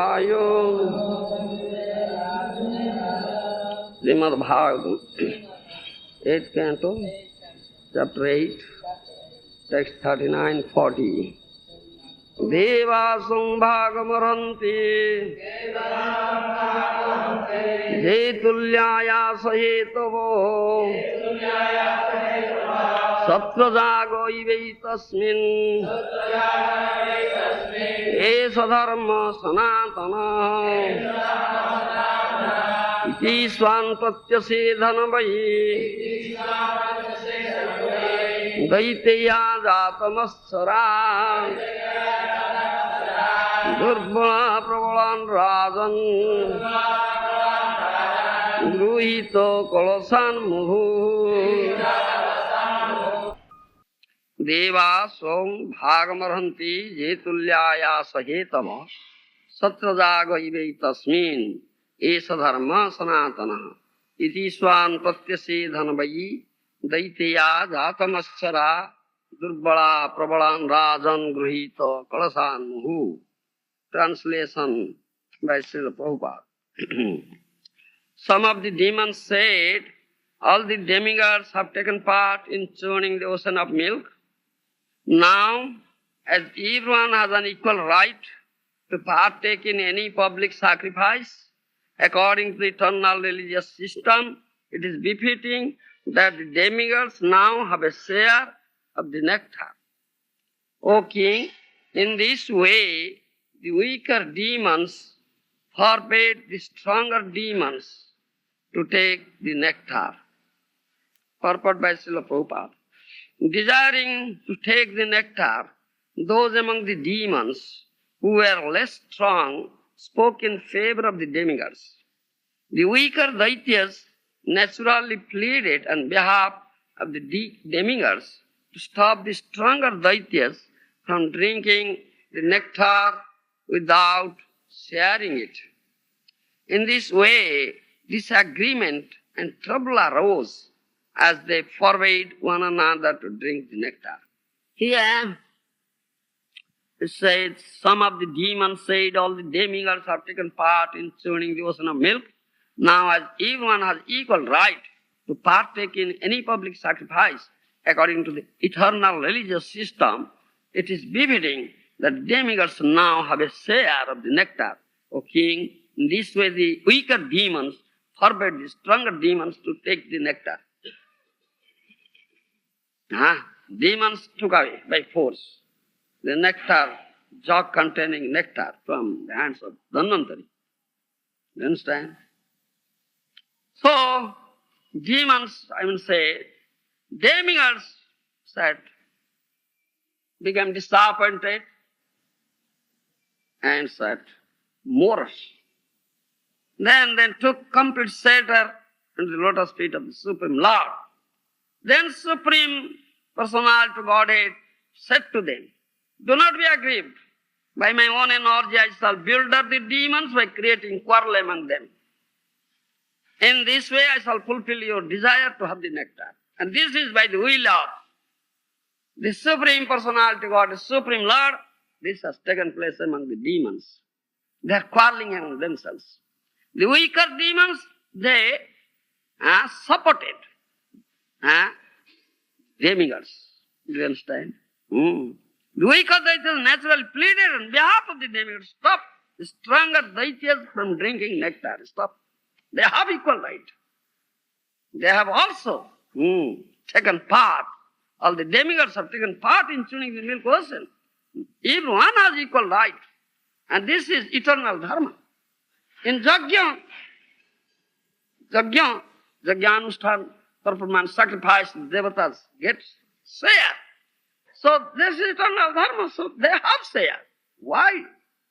Devaya Srimad Bhagavatam, 8th canto, chapter 8, text 39-40. Devasam bhagamaranti Jetulyaya sahetavo Sattvajago ivaitasmin Esa dharma sanatana Iti swan pratyasedhanavayi Daiteya jatamasara Durbala pravalan rajan Gruhito kalasan muhu Deva som bhagamarhanti jetulyaya sahetama Satrajaga ivaitasmin Esa dharma sanatana Iti swan pratyasedhanavayi Daiteya jatamasara Durbala pravalan rajan gruhito kalasan muhu. Translation by Srila Prabhupada. Some of the demons said, all the demigods have taken part in churning the ocean of milk. Now, as everyone has an equal right to partake in any public sacrifice, according to the eternal religious system, it is befitting that the demigods now have a share of the nectar. O king, in this way, the weaker demons forbade the stronger demons to take the nectar. Purport by Srila Prabhupada. Desiring to take the nectar, those among the demons who were less strong spoke in favor of the demigods. The weaker daityas naturally pleaded on behalf of the demigods to stop the stronger daityas from drinking the nectar without sharing it. In this way, disagreement and trouble arose as they forbade one another to drink the nectar. Here, it says, some of the demons said all the demigods have taken part in churning the ocean of milk. Now, as everyone has equal right to partake in any public sacrifice according to the eternal religious system, it is befitting that demigods now have a share of the nectar. O king, in this way the weaker demons forbade the stronger demons to take the nectar. Demons took away by force the nectar, jug containing nectar from the hands of Dhanvantari. You understand? So, demons, I will say, demigods said, became disappointed and said, morose. Then took complete shelter into the lotus feet of the Supreme Lord. Then Supreme Personality Godhead said to them, do not be aggrieved. By my own energy I shall build up the demons by creating quarrel among them. In this way I shall fulfill your desire to have the nectar. And this is by the will of the Supreme Personality God, the Supreme Lord. This has taken place among the demons. They are quarreling among themselves. The weaker demons, they supported demigods. Do you understand? The weaker daityas naturally pleaded on behalf of the demigods, stop the stronger daityas from drinking nectar. Stop. They have equal right. They have also taken part. All the demigods have taken part in tuning the milk ocean. Everyone has equal right. And this is eternal dharma. In Yajnanushthan performance, sacrifice, the devatas get share. So this is eternal dharma, so they have share. Why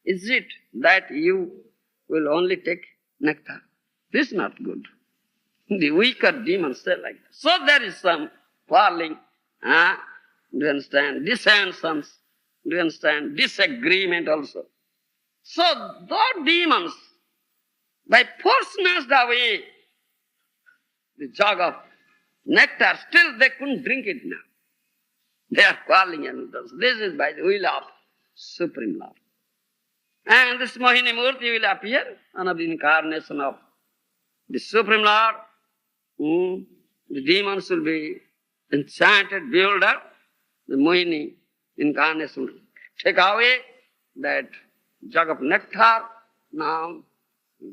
is it that you will only take nectar? This is not good. The weaker demons say like that. So there is some quarreling, do you understand? Dissensions, do you understand? Disagreement also. So those demons, by force snatched away the jug of nectar, still they couldn't drink it now. They are quarreling and this is by the will of Supreme Lord. And this Mohini Murti will appear, another incarnation of the Supreme Lord. The demons will be enchanted, bewildered. The Mohini incarnation will take away that jug of nectar, now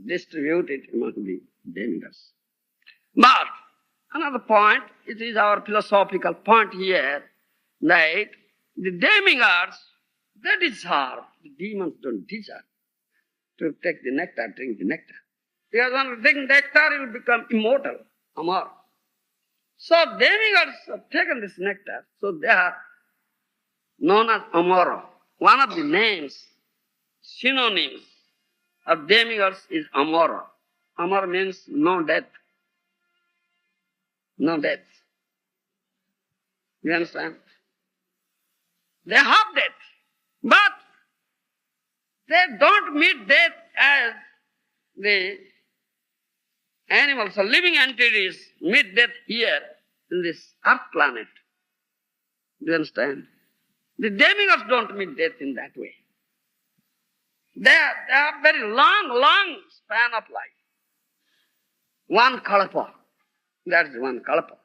distribute it among the demigods. But another point, it is our philosophical point here, that the demigods, they deserve, the demons don't deserve to take the nectar, drink the nectar. Because when you drink nectar, you will become immortal, amar. So demigods have taken this nectar, so they are known as amara. One of the names, synonyms of demigods is amara. Amara means no death. No death. You understand? They have death, but they don't meet death as the animals or living entities meet death here in this earth planet. Do you understand? The demigods don't meet death in that way. They have very long span of life. One kalpa. That is one kalpa.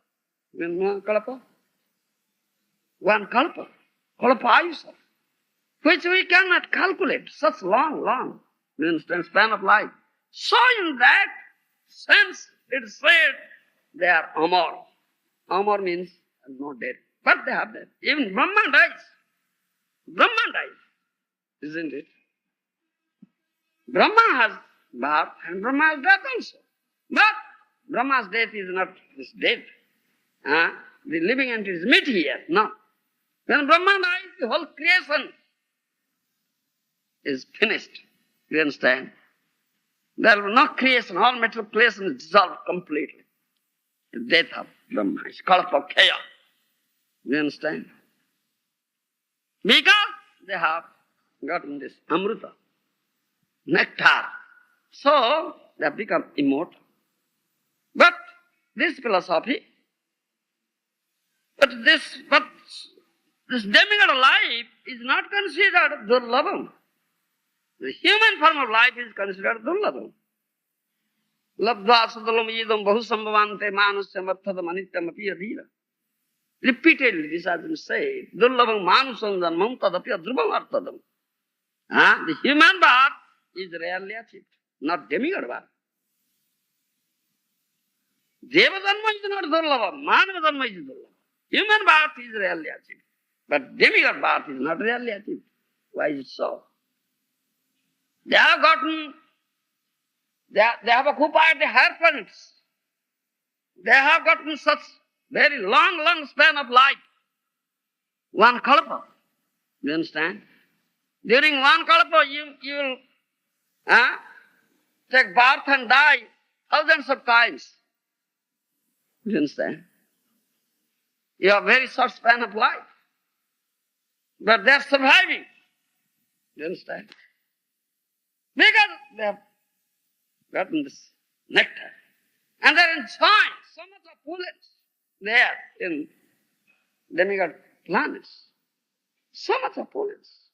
You know one kalpa? One kalpa. Kalpa ayusa. Which we cannot calculate. Such long, you understand, span of life. So in that sense, it is said they are amar. Amar means no death. But they have death. Even Brahma dies. Brahma dies. Isn't it? Brahma has birth and Brahma has death also. But Brahma's death is not this death. The living entities meet here. No. When Brahma dies, the whole creation is finished. You understand? There will be no creation. All material creation is dissolved completely. The death of Brahma is kalpakaya. You understand? Because they have gotten this amrita, nectar. So they have become immortal. But this philosophy, this demigod life is not considered durlabham. The human form of life is considered durlabham. Labdva sudalam yidam bahusambhavante manusyam arthadam anityam api adhira. Repeatedly this has been said. Durlabham manusam janmam tadapi adrubam arthadam. The human birth is rarely achieved, not demigod birth. Deva dharma is not durlabham, manava dharma is durlabham. Human birth is rarely achieved, but demigod birth is not rarely achieved. Why is it so? They have gotten, they have occupied the higher planets. They have gotten such very long span of life. One kalpa. You understand? During one kalpa, you will take birth and die thousands of times. You understand? You have very short span of life. But they are surviving. You understand? Because they have gotten this nectar. And they are enjoying so much opulence there in demigod planets. So much opulence.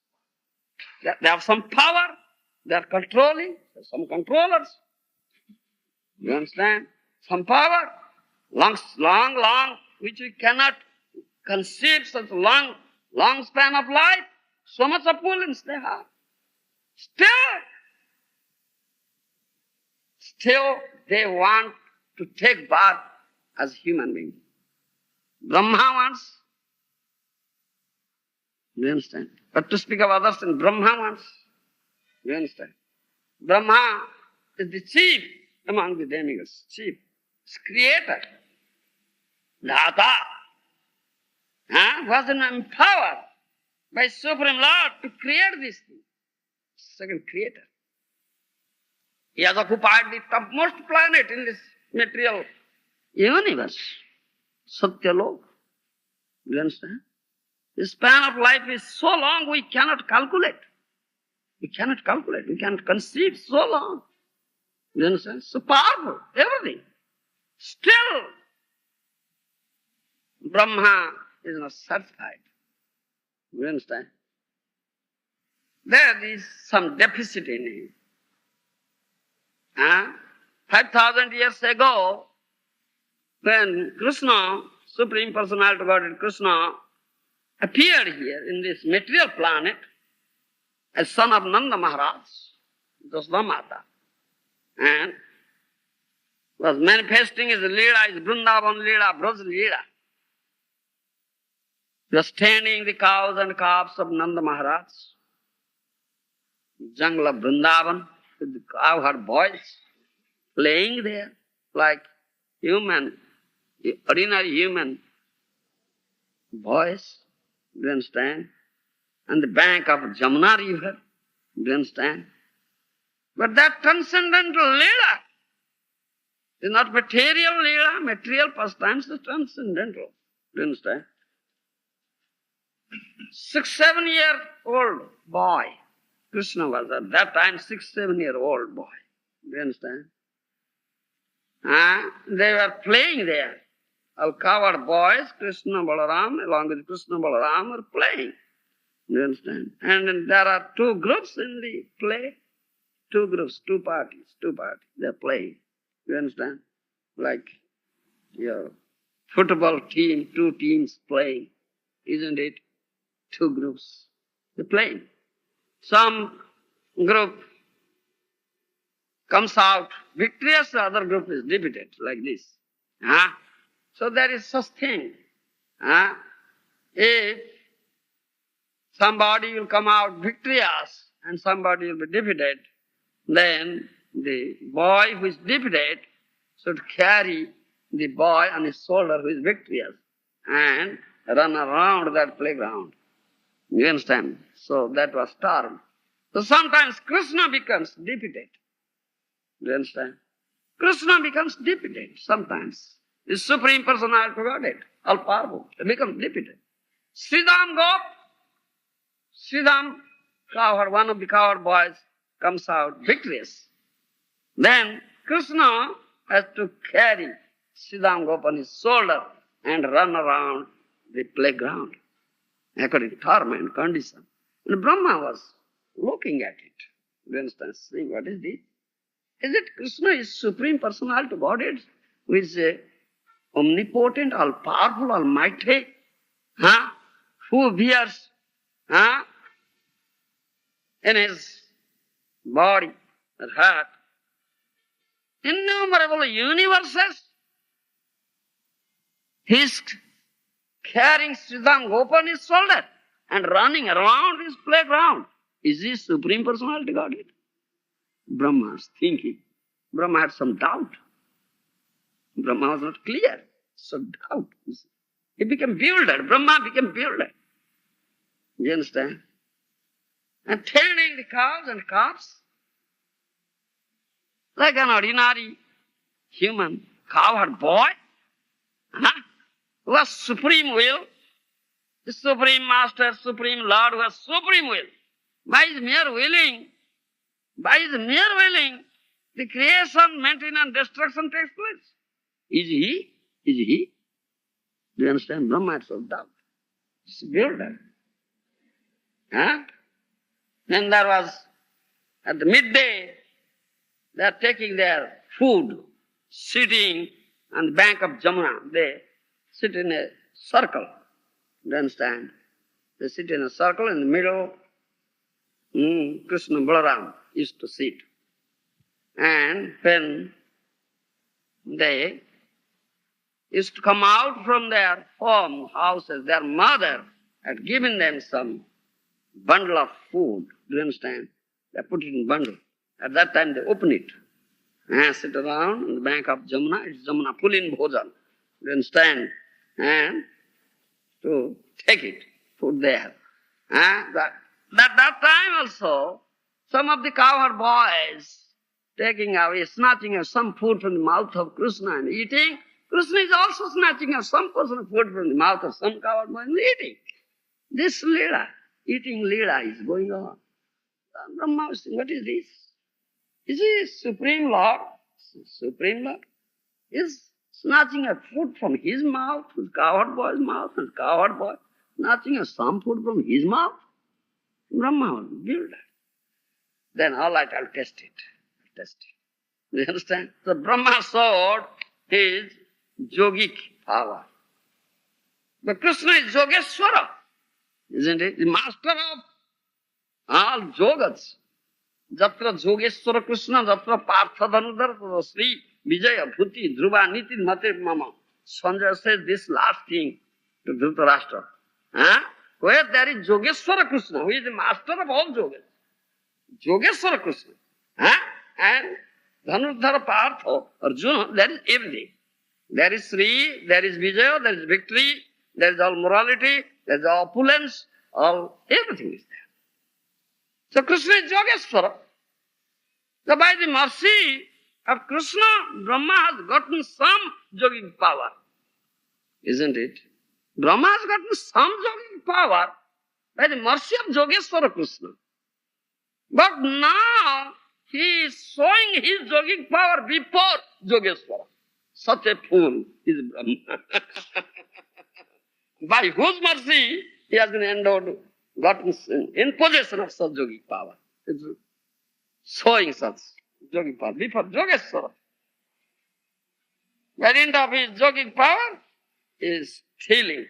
They have some power. They are controlling. There are some controllers. You understand? Some power. Long, which we cannot conceive such long span of life. So much opulence they have. Still they want to take birth as human beings. Brahma wants. You understand? But to speak of others, and Brahma wants. You understand? Brahma is the chief among the demigods. Chief. It's creator. Dhata. Was empowered by Supreme Lord to create this thing. Second creator. He has occupied the topmost planet in this material universe. Satyalok. Do you understand? The span of life is so long we cannot calculate. We cannot conceive so long. Do you understand? So powerful, everything. Still, Brahma is not satisfied. Do you understand? there is some deficit in him. 5,000 years ago, when Krishna, Supreme Personality of Godhead Krishna, appeared here in this material planet as son of Nanda Maharaj, Jasodamata, and was manifesting his Leela, his Vrindavan Leela, Braj Leela. He was tending the cows and calves of Nanda Maharaj, jungle of Vrindavan, with the cowherd boys playing there like human, ordinary human boys, do you understand? On the bank of Jamuna river, do you understand? But that transcendental Leela is not material Leela, material pastimes is transcendental, do you understand? 6-7-year-old boy, Krishna was at that time 6-7-year-old boy, do you understand? They were playing there. All cowherd boys, Krishna Balaram, along with Krishna Balaram, were playing. You understand? And then there are two groups in the play. Two groups, two parties. They're playing. You understand? Like your football team, two teams playing. Isn't it? Two groups. They're playing. Some group comes out victorious, the other group is defeated, like this. So there is such thing. If somebody will come out victorious and somebody will be defeated, then the boy who is defeated should carry the boy on his shoulder who is victorious and run around that playground. You understand? So that was termed. So sometimes Krishna becomes defeated. You understand? Krishna becomes defeated sometimes. The Supreme Personality of Godhead, all powerful, becomes defeated. Sridham cowherd, one of the cowherd boys, comes out victorious. Then Krishna has to carry Sridham Gop on his shoulder and run around the playground according to term and condition. And Brahma was looking at it. You understand? Saying, what is this? Is it Krishna is Supreme Personality of Godhead, who is omnipotent, all-powerful, almighty, who bears in his body or heart innumerable universes? He is carrying Sridham Gopa on his shoulder and running around his playground. Is he Supreme Personality of Godhead? Brahma was thinking. Brahma had some doubt. Brahma was not clear. So doubt. He became bewildered. Brahma became bewildered. You understand? And tending the cows and calves like an ordinary human cowherd boy, who has supreme will, the Supreme Master, Supreme Lord who has supreme will. By his mere willing, the creation, maintenance, and destruction takes place. Is he? Is he? Do you understand? Brahma had some doubt. It's bewildered. Then there was, at the midday, they are taking their food, sitting on the bank of Jamuna. They sit in a circle. Do you understand? They sit in a circle in the middle. Krishna Balaram used to sit. And when they used to come out from their home, houses, their mother had given them some bundle of food. Do you understand? They put it in bundle. At that time they open it and sit around on the bank of Jamuna. It's Jamuna, Pulin Bhojan. Do you understand? And to take it, put there. That time also, some of the cowherd boys taking away, snatching of some food from the mouth of Krishna and eating. Krishna is also snatching of some portion of food from the mouth of some cowherd boy and eating. This Leela, eating Leela is going on. Brahma was saying, what is this? Is he Supreme Lord? Supreme Lord is snatching a food from his mouth, his cowherd boy's mouth, and cowherd boy snatching of some food from his mouth. Brahma was builder. Then all right, I'll test it. Test it. You understand? So Brahma showed his yogic power. But Krishna is Yogeshwara, isn't it? The master of all yogas. Jatra Yogeshwara Krishna, Jatra Partha Dhanudhara, Sri Vijaya Bhuti Dhruva Niti Mate Mama. Sanjay says this last thing to Dhritarashtra. Huh? Where there is Yogeshwara Krishna, who is the master of all yogas. Yogeshwara Krishna. Huh? And Dhanudhara Partha, Arjuna, there is everything. There is Sri, there is Vijaya, there is victory, there is all morality, there is all opulence, all everything is there. So Krishna is Yogeshwara. So by the mercy of Krishna, Brahma has gotten some yogic power. Isn't it? Brahma has gotten some yogic power by the mercy of Yogeshwara Krishna. But now he is showing his yogic power before Yogeshwara. Such a fool is Brahma. By whose mercy he has been endowed, gotten in possession of such yogic power. It's showing such yogic power before Yogeshwara. By the end of his yogic power, he is stealing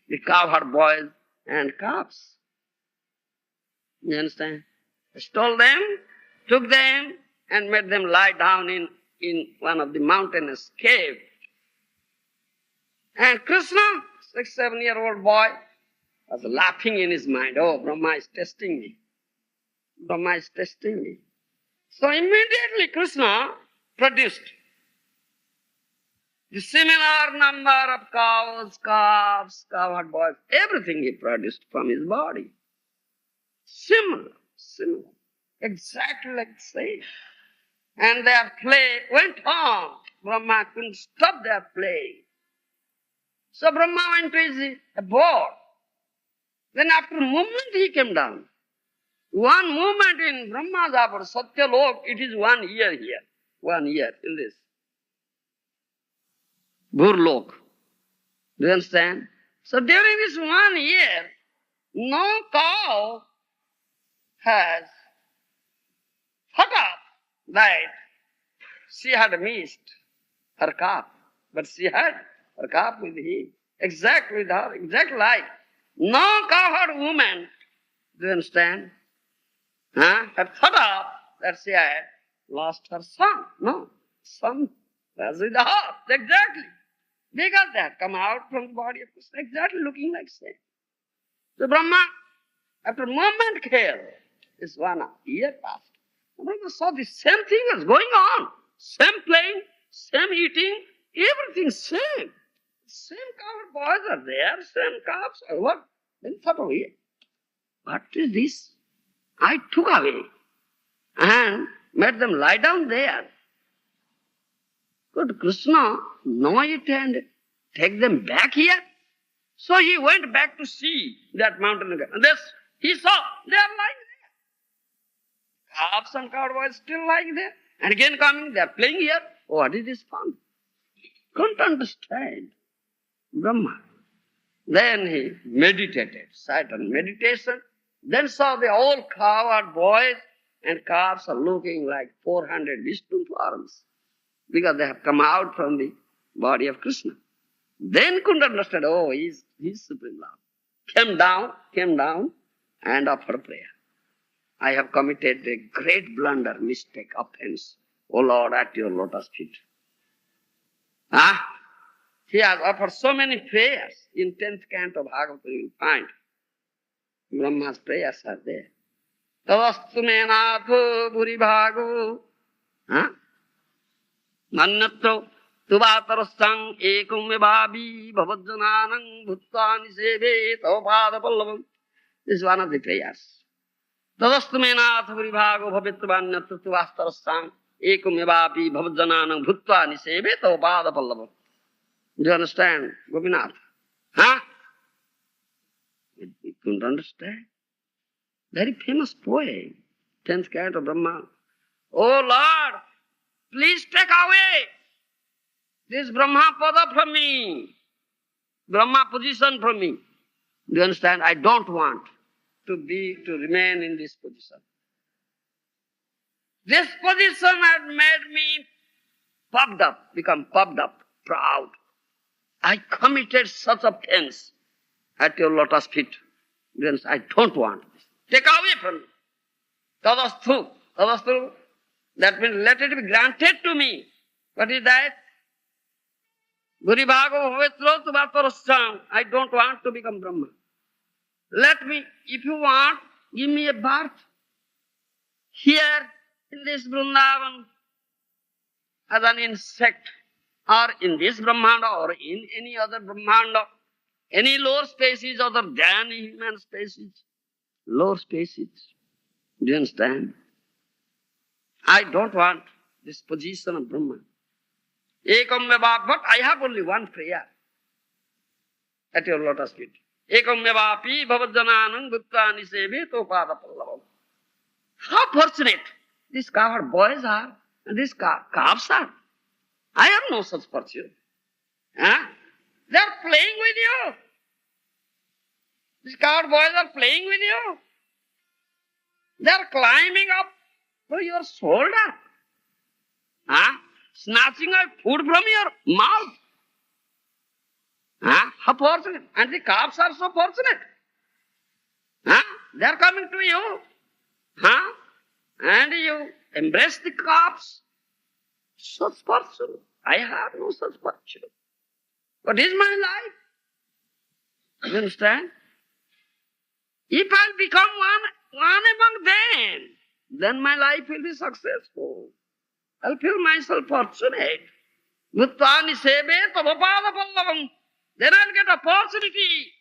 the cowherd boys and calves. You understand? Stole them, took them, and made them lie down in one of the mountainous caves. And Krishna, 6-7-year-old boy, was laughing in his mind. Oh, Brahma is testing me. Brahma is testing me. So immediately Krishna produced the similar number of cows, calves, cowherd boys, everything he produced from his body. Similar, exactly like the same. And their play went on. Brahma couldn't stop their play. So Brahma went to his abode. Then after a moment he came down. One moment in Brahma's abode, Satyalok, it is 1 year here. 1 year in this. Burlok. Do you understand? So during this 1 year, no cow has thought up that she had missed her calf. But she had her calf with him. Exact with her, exact like. No cowherd woman, do you understand? Had thought up that she had lost her son. No, son was with her, exactly. Because they had come out from the body of Krishna, exactly looking like same. So Brahma, after a moment came, this 1 year passed. Brahma saw the same thing was going on. Same playing, same eating, everything same. Same cowherd boys are there, same calves are what? Then thought of it. What is this? I took away and made them lie down there. Could Krishna know it and take them back here? So he went back to see that mountain again. And this he saw they are lying there. Calves and cowherd boys still lying there. And again coming, they are playing here. Oh, what is this fun? Couldn't understand. Brahma. Then he meditated, sat on meditation, then saw the old cowherd boys and calves are looking like 400 Vishnu forms because they have come out from the body of Krishna. Then couldn't understand, oh, he's Supreme Lord. Came down and offered prayer. I have committed a great blunder, mistake, offense. O Lord, at your lotus feet. He has offered so many prayers. In 10th canto of Bhagavatam you will find Brahma's prayers are there. Tavastu me natho bhuri bhago mannatro tuvatarasang ekum vibhavi bhavajjananang bhuttani seve tavapada pallavam. This is one of the prayers. Tavastu me natho bhuri bhago bhavitvanyatro tuvatarasang ekum vibhavi bhavajjananang bhuttani seve tavapada pallavam. Do you understand, Govinda? You couldn't understand. Very famous poem, 10th canto of Brahma. Oh Lord, please take away this Brahma pada from me, Brahma position from me. Do you understand? I don't want. to remain in this position. This position had made me puffed up, become puffed up, proud. I committed such offense at your lotus feet. Then I don't want this. Take away from me. Tadastu. Tadastu. That means let it be granted to me. What is that? Guribhago bhavetro tuvatarasam. I don't want to become Brahma. Let me, if you want, give me a birth here in this Vrindavan as an insect, or in this Brahmanda, or in any other Brahmanda, any lower species other than human species. Lower species. Do you understand? I don't want this position of Brahma. Ekam meva, but I have only one prayer at your lotus feet. Ekam mevapi bhavajjananam bhuttani seveto padapallavam. How fortunate these cowherd boys are, and these calves are. I have no such fortune. Huh? They are playing with you. These cowherd boys are playing with you. They are climbing up to your shoulder. Huh? Snatching out food from your mouth. Huh? How fortunate. And the calves are so fortunate. Huh? They are coming to you. Huh? And you embrace the calves. Such fortune. I have no such fortune. What is my life? You understand? If I become one among them, then my life will be successful. I'll feel myself fortunate. Bhuttani sebe tavapada pallavam. Then I'll get opportunity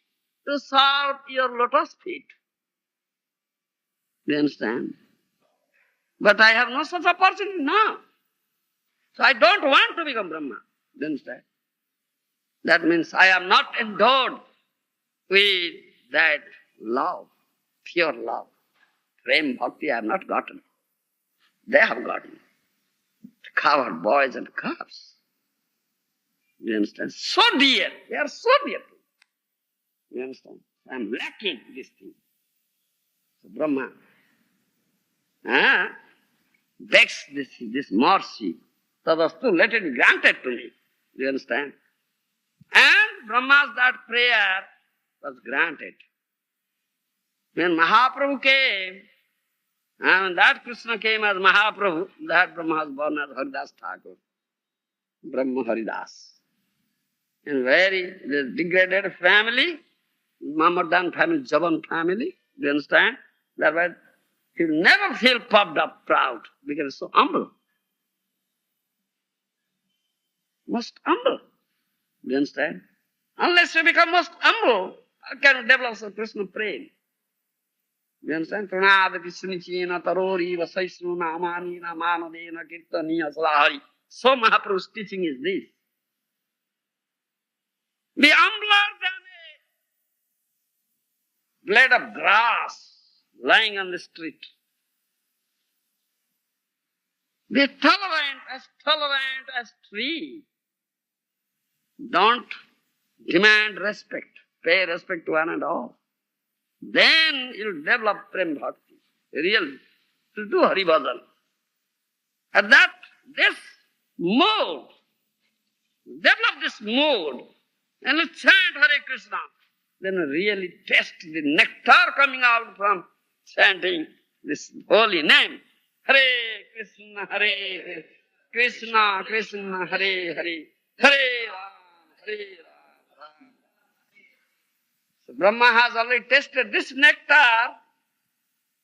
to serve your lotus feet. Do you understand? But I have no such opportunity now. So I don't want to become Brahma. Do you understand? That means I am not endowed with that love, pure love. Prem bhakti I have not gotten. They have gotten. Cowherd boys and calves. You understand? So dear. They are so dear to me. You understand? I am lacking this thing. So Brahma begs this mercy. Tadastu, let it be granted to me. You understand? And Brahma's that prayer was granted. When Mahaprabhu came, and that Krishna came as Mahaprabhu, that Brahma was born as Haridas Thakur. Brahma Haridas. In very degraded family, Mahamadan family, Javan family, do you understand? That way, he will never feel puffed up, proud, because he's so humble. Most humble. Do you understand? Unless you become most humble, how can you develop some Krishna prema? Do you understand? Pranada Krishnichena Tarori Vasaisnu Namani Namanadena Kirtaniya Salahari. So Mahaprabhu's teaching is this. Be humbler than a blade of grass lying on the street. Be tolerant as tree. Don't demand respect. Pay respect to one and all. Then you'll develop Prem Bhakti. Real. You'll do Hari Bhajan. And that, this mood, develop this mood, and you chant Hare Krishna. Then you really taste the nectar coming out from chanting this holy name. Hare Krishna, Hare Krishna, Krishna, Hare Hare, Hare Ram, Hare Ram. So Brahma has already tasted this nectar,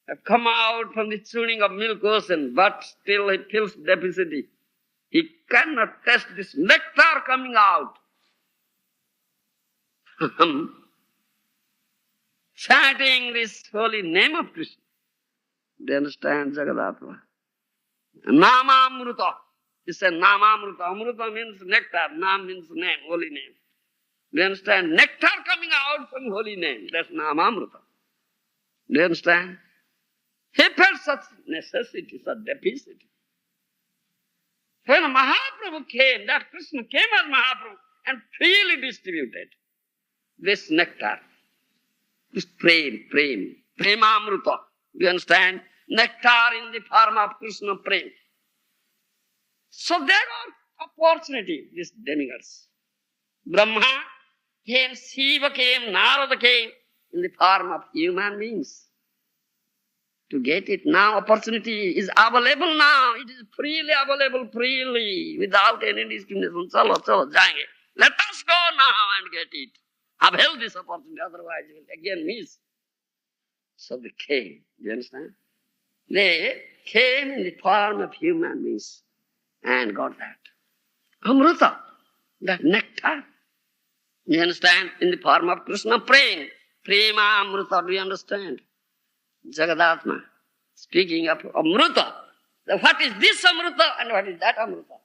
have come out from the churning of milk ocean, but still he feels deficiency. He cannot taste this nectar coming out. Chanting this holy name of Krishna. Do you understand, Jagadatma? Namamruta. He said Namamruta. Amruta means nectar. Nam means name, holy name. Do you understand? Nectar coming out from holy name. That's Namamruta. Do you understand? He felt such necessity, such deficiency. When Mahaprabhu came, that Krishna came as Mahaprabhu and freely distributed this nectar, this prem. Premamruta. Do you understand? Nectar in the form of Krishna Prem. So they got opportunity, these demigods. Brahma came, Shiva came, Narada came in the form of human beings. To get it now, opportunity is available now. It is freely available, freely, without any discrimination. Chalo, chalo, jayenge. Let us go now and get it. Avail this opportunity, otherwise you will again miss. So they came, do you understand? They came in the form of human beings and got that. Amrita, that nectar. Do you understand? In the form of Krishna Prem. Prema Amrita, do you understand? Jagadatma, speaking of Amrita. What is this Amrita and what is that Amrita?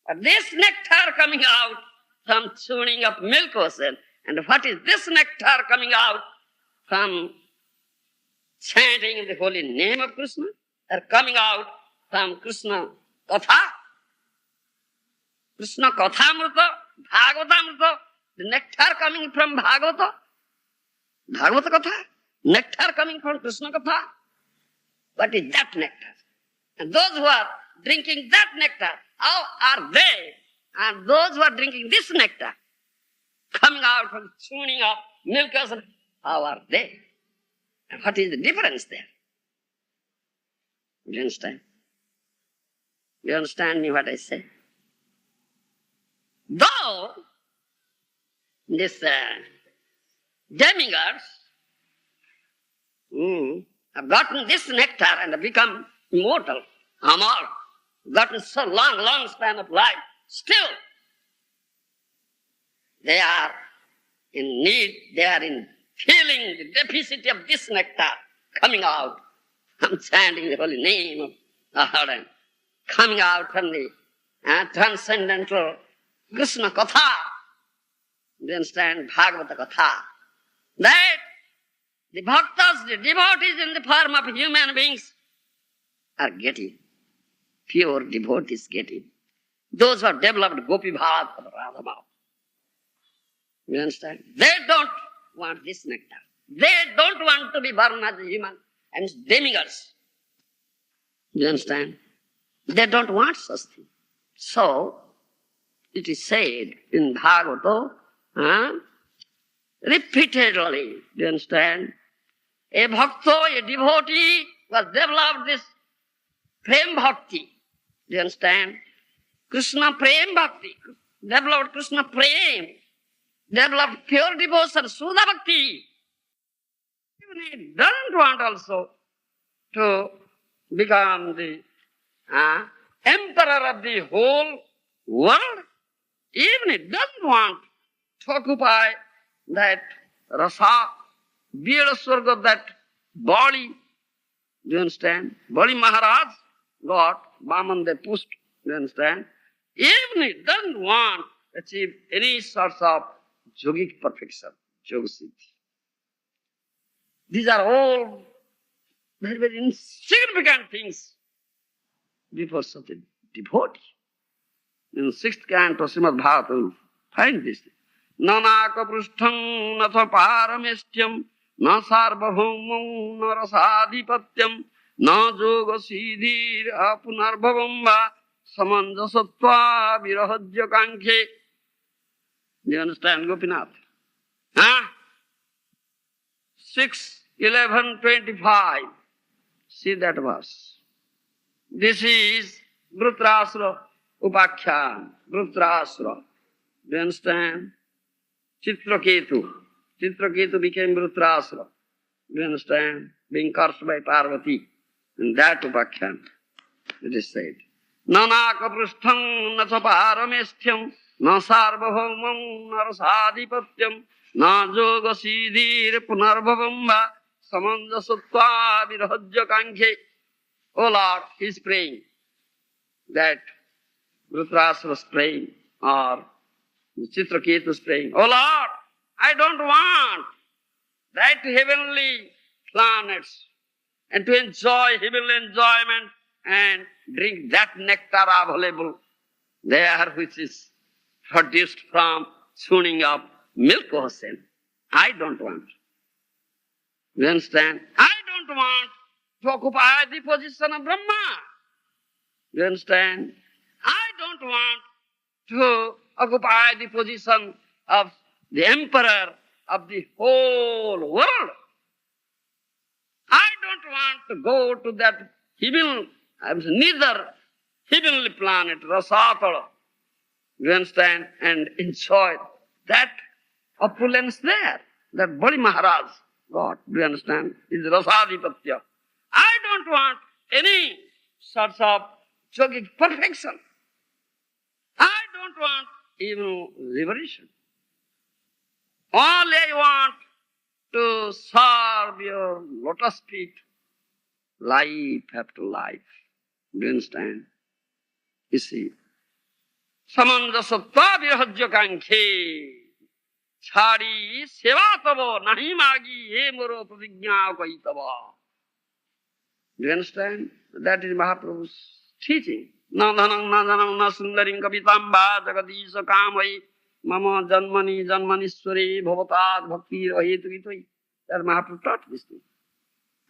But this nectar coming out from churning of milk ocean, and what is this nectar coming out from chanting the holy name of Krishna? Or coming out from Krishna Katha? Krishna Katha Amrita, Bhagavata Amrita, the nectar coming from Bhagavata, Bhagavata Katha. Nectar coming from Krishna Katha. What is that nectar? And those who are drinking that nectar, how are they? And those who are drinking this nectar, coming out from tuning of milk, how are they? And what is the difference there? Do you understand? You understand me what I say? Though this demigods have gotten this nectar and have become immortal, Amar, gotten so long span of life, still they are in need, they are in feeling the deficit of this nectar coming out from chanting the holy name of Maharaja, coming out from the transcendental Krishna Katha. Do you understand? Bhagavata Katha. That the bhaktas, the devotees in the form of human beings are getting. Pure devotees getting. Those who have developed Gopi Bhav or Radha Bhav. You understand? They don't want this nectar. They don't want to be born as a human and demigods. You understand? They don't want such thing. So, it is said in Bhagavata, repeatedly, do you understand? A bhakta, a devotee, was developed this prem bhakti. Do you understand? Krishna prem bhakti. Developed Krishna prem. Developed pure devotion, Sudha bhakti. Even he doesn't want also to become the emperor of the whole world. Even he doesn't want to occupy that rasa, beard swarg of that body. Do you understand? Body Maharaj got, Vaman they pushed. Do you understand? Even he doesn't want to achieve any sorts of yogic perfection, yoga siddhi. These are all very, very insignificant things before such a devotee. In the 6th canto of Srimad Bhagavatam, you will find this thing. Nanaka prustham natha paramestyam na sarvabhaumam na rasadhipatyam na yoga siddhir apunarbhavam va samanjasatva virahajya kankhe. Do you understand, Gopinath? 6:11:25. See that verse. This is Vrutrasura Upakhyan. Vrutrasura. Do you understand? Chitraketu. Chitraketu became Vrutrasura. Do you understand? Being cursed by Parvati. In that Upakhyan, it is said. Nanaka prustham natha paramestham na sarvabhaumam na rasadhipatyam na yoga siddhir punarbhavam va samanjasatva virahajya kankhe. Oh Lord, he is praying that Dhritarashtra was praying, or Chitraketu was praying, oh Lord, I don't want that heavenly planets and to enjoy heavenly enjoyment and drink that nectar available there which is produced from tuning of milk ocean. I don't want. You understand? I don't want to occupy the position of Brahma. You understand? I don't want to occupy the position of the emperor of the whole world. I don't want to go to that neither heavenly planet, Rasatala. You understand? And enjoy that opulence there. That body Maharaj got. Do you understand? Is Rasadipatya. I don't want any sorts of yogic perfection. I don't want even liberation. All I want to serve your lotus feet, life after life. Do you understand? You see, samanjasatva virahajya kankhe chari seva tavo nahi magi he moro pratigna kaitava. Do you understand? That is Mahaprabhu's teaching. Na dhanam na dhanam na sundarim kapitamba jagadisha kamai mama janmani janmanishwari bhavatad bhakti rahetu. That Mahaprabhu taught this thing.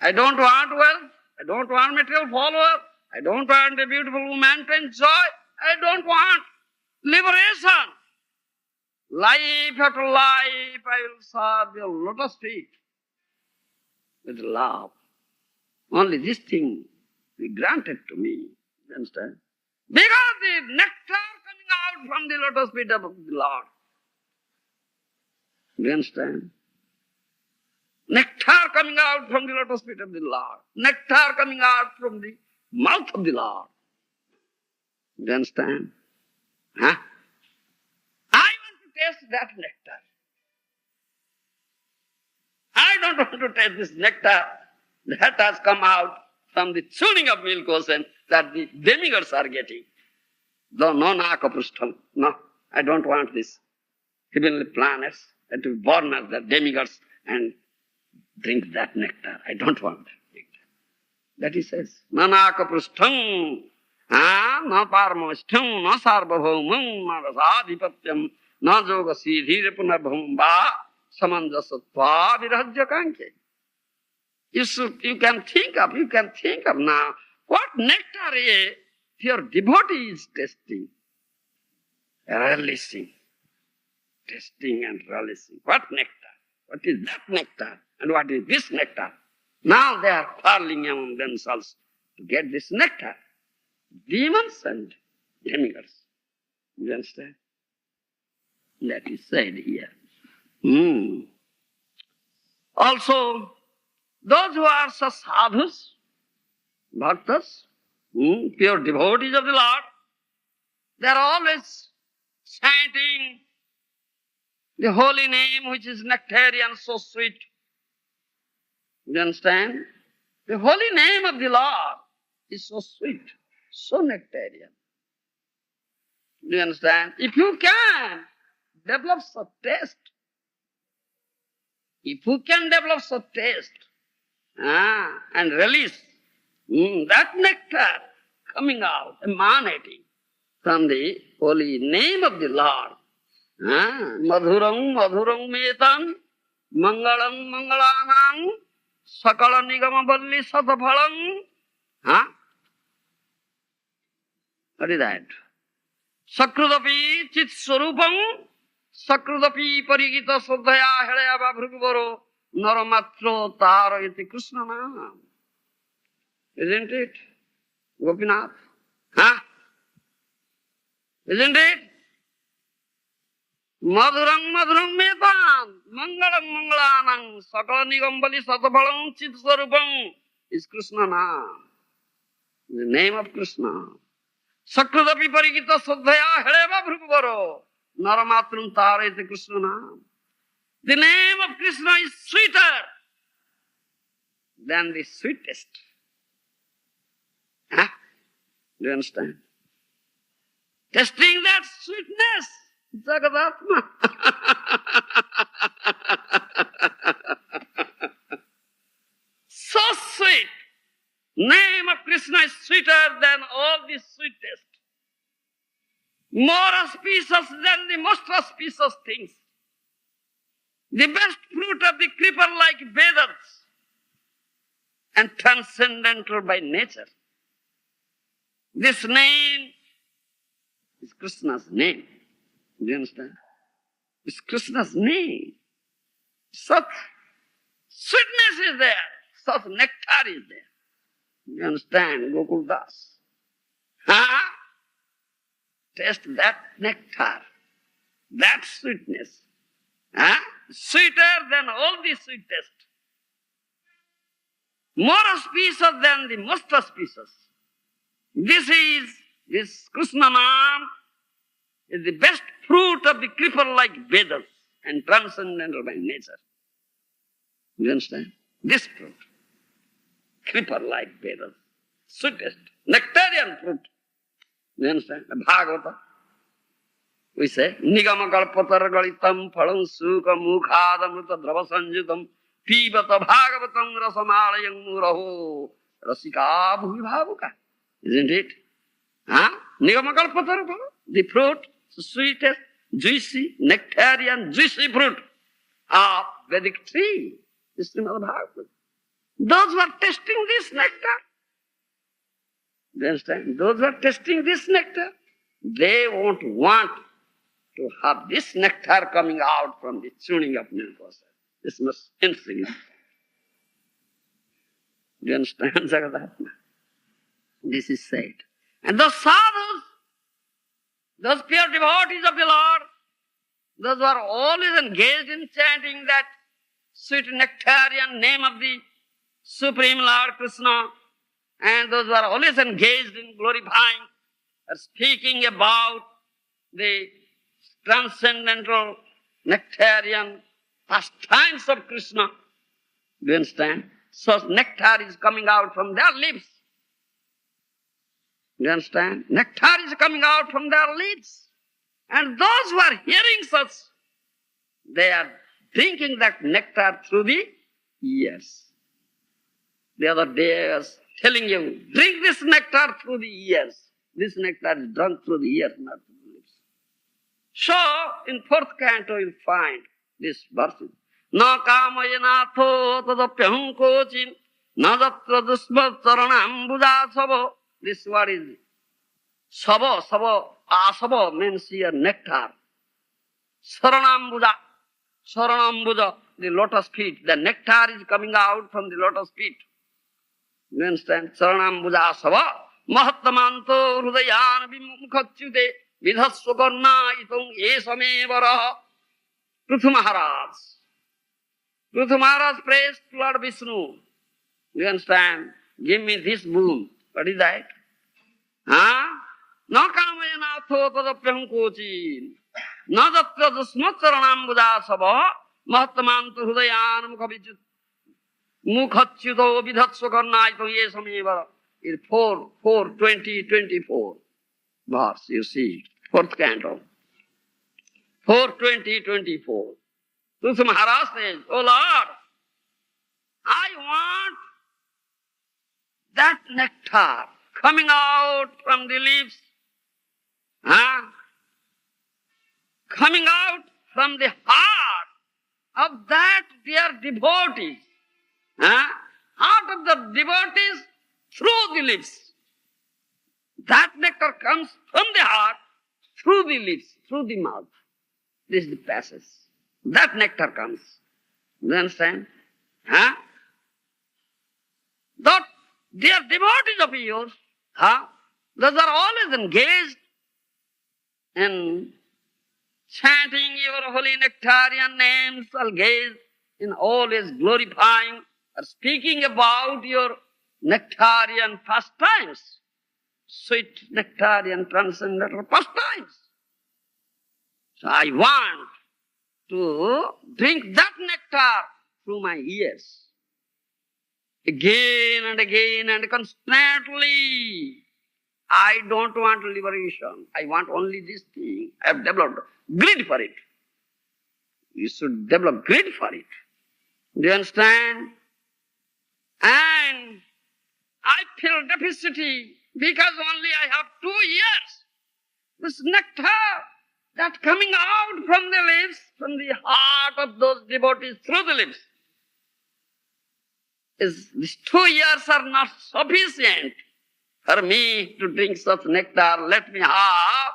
I don't want wealth. I don't want material followers. I don't want a beautiful woman to enjoy. I don't want liberation. Life after life, I will serve your lotus feet with love. Only this thing be granted to me. You understand? Because the nectar coming out from the lotus feet of the Lord. You understand? Nectar coming out from the lotus feet of the Lord. Nectar coming out from the mouth of the Lord. You understand? Huh? I want to taste that nectar. I don't want to taste this nectar that has come out from the tuning of milk ocean that the demigods are getting. No nakaprushtam. No, I don't want this. Heavenly planets to be born as the demigods and drink that nectar. I don't want that nectar. That he says. Na nakaprushtam. Na parmashtam. Na sarvabhaumam. Na rasadhipatyam. Na yoga siddhira punarbham va. Samanjasatva virahajya kankhe. You can think of now what nectar is your devotee is tasting, relishing, tasting and relishing. What nectar? What is that nectar? And what is this nectar? Now they are quarreling among themselves to get this nectar. Demons and demigods. You understand? That is said here. Also, those who are such sadhus, bhaktas, pure devotees of the Lord, they are always chanting the holy name which is nectarian, so sweet. You understand? The holy name of the Lord is so sweet, so nectarian. Do you understand? If you can develop such taste, and release that nectar coming out, emanating from the holy name of the Lord. Madhuram madhuram metam mangalam mangalanam sakala nigama balli sataphalam. What is that? Sakrudapi chit swarupam sakrudapi parigita sodhaya helayava bhrugvaro naramatro tara iti Krishna nam. Isn't it? Gopinath? Isn't it? Madhuram madhuram metam mangalam mangalanam sakala nigambali sataphalam chit swarupam is Krishna nam. The name of Krishna. Sakrudapi parigita sodhaya helayava bhrugvaro naramatram tara iti Krishna nam. The name of Krishna is sweeter than the sweetest. Do you understand? Testing that sweetness, Jagadatma. So sweet. Name of Krishna is sweeter than all the sweetest. More auspicious than the most auspicious things. The best fruit of the creeper like Vedas. and transcendental by nature. This name is Krishna's name. Do you understand? It's Krishna's name. Such sweetness is there, such nectar is there. You understand, Gokul Das? Huh? Taste that nectar, that sweetness. Huh? Sweeter than all the sweetest. More auspicious than the most auspicious. This Krishna Naam is the best fruit of the creeper-like Vedas and transcendental by nature. You understand? This fruit, creeper-like Vedas, sweetest, nectarian fruit. You understand? Bhagavata. We say, Nigama kalpatar galitam phalam sukha mukhadamrita drava sanjutam pibata bhagavatam rasamalayam muraho rasika bhuvi bhavuka. Isn't it? Huh? Nigama kalpatar phalam, the fruit, the sweetest, juicy, nectarian, juicy fruit of Vedic tree, the Srimad Bhagavatam. Those who are tasting this nectar, you understand? Those who are tasting this nectar, they won't want to have this nectar coming out from the tuning of Nilkosar. This must insignificant. Do you understand, Jagadatma? This is said. And those sadhus, those pure devotees of the Lord, those who are always engaged in chanting that sweet nectarian name of the Supreme Lord Krishna, and those who are always engaged in glorifying or speaking about the transcendental nectarian pastimes of Krishna, do you understand? So nectar is coming out from their lips. Do you understand? Nectar is coming out from their lips. And those who are hearing such, they are drinking that nectar through the ears. The other day I was telling you, drink this nectar through the ears. This nectar is drunk through the ears, not through the lips. So, in fourth canto you'll find this verse. Na kamayanatho tadapyaham kochin na datra dusma charanambuja sabo. This word is sabo, asabo means here nectar. Saranambuja, the lotus feet. The nectar is coming out from the lotus feet. You understand? Saranambuja sava mahattamanto hrudayan vimukhatyude vidhasvakarna itong esamevara. Prithu Maharaj. Prithu Maharaj prays to Lord Vishnu. You understand? Give me this boon. What is that? Huh? Na kamayanatho tadapyam kochin. Na datra dusmatsaranambuja sava mahattamanto hrudayan mukhatyudo vidhatsvakarnaito yesamevara. In 4:20-24 verse, you see, fourth canto. 4:20-24. Prithu Maharaj says, Oh Lord, I want that nectar coming out from the lips, coming out from the heart of that dear devotees, heart of the devotees through the lips. That nectar comes from the heart through the lips, through the mouth. This is the passage. That nectar comes. You understand? That they are devotees of yours. Those are always engaged in chanting your holy nectarian names, engaged in always glorifying or speaking about your nectarian pastimes, sweet nectarian transcendental pastimes. So I want to drink that nectar through my ears. Again and again and constantly. I don't want liberation. I want only this thing. I have developed greed for it. You should develop greed for it. Do you understand? And I feel deficiency because only I have 2 years. This nectar that coming out from the lips, from the heart of those devotees through the lips, these 2 years are not sufficient for me to drink such nectar. Let me have,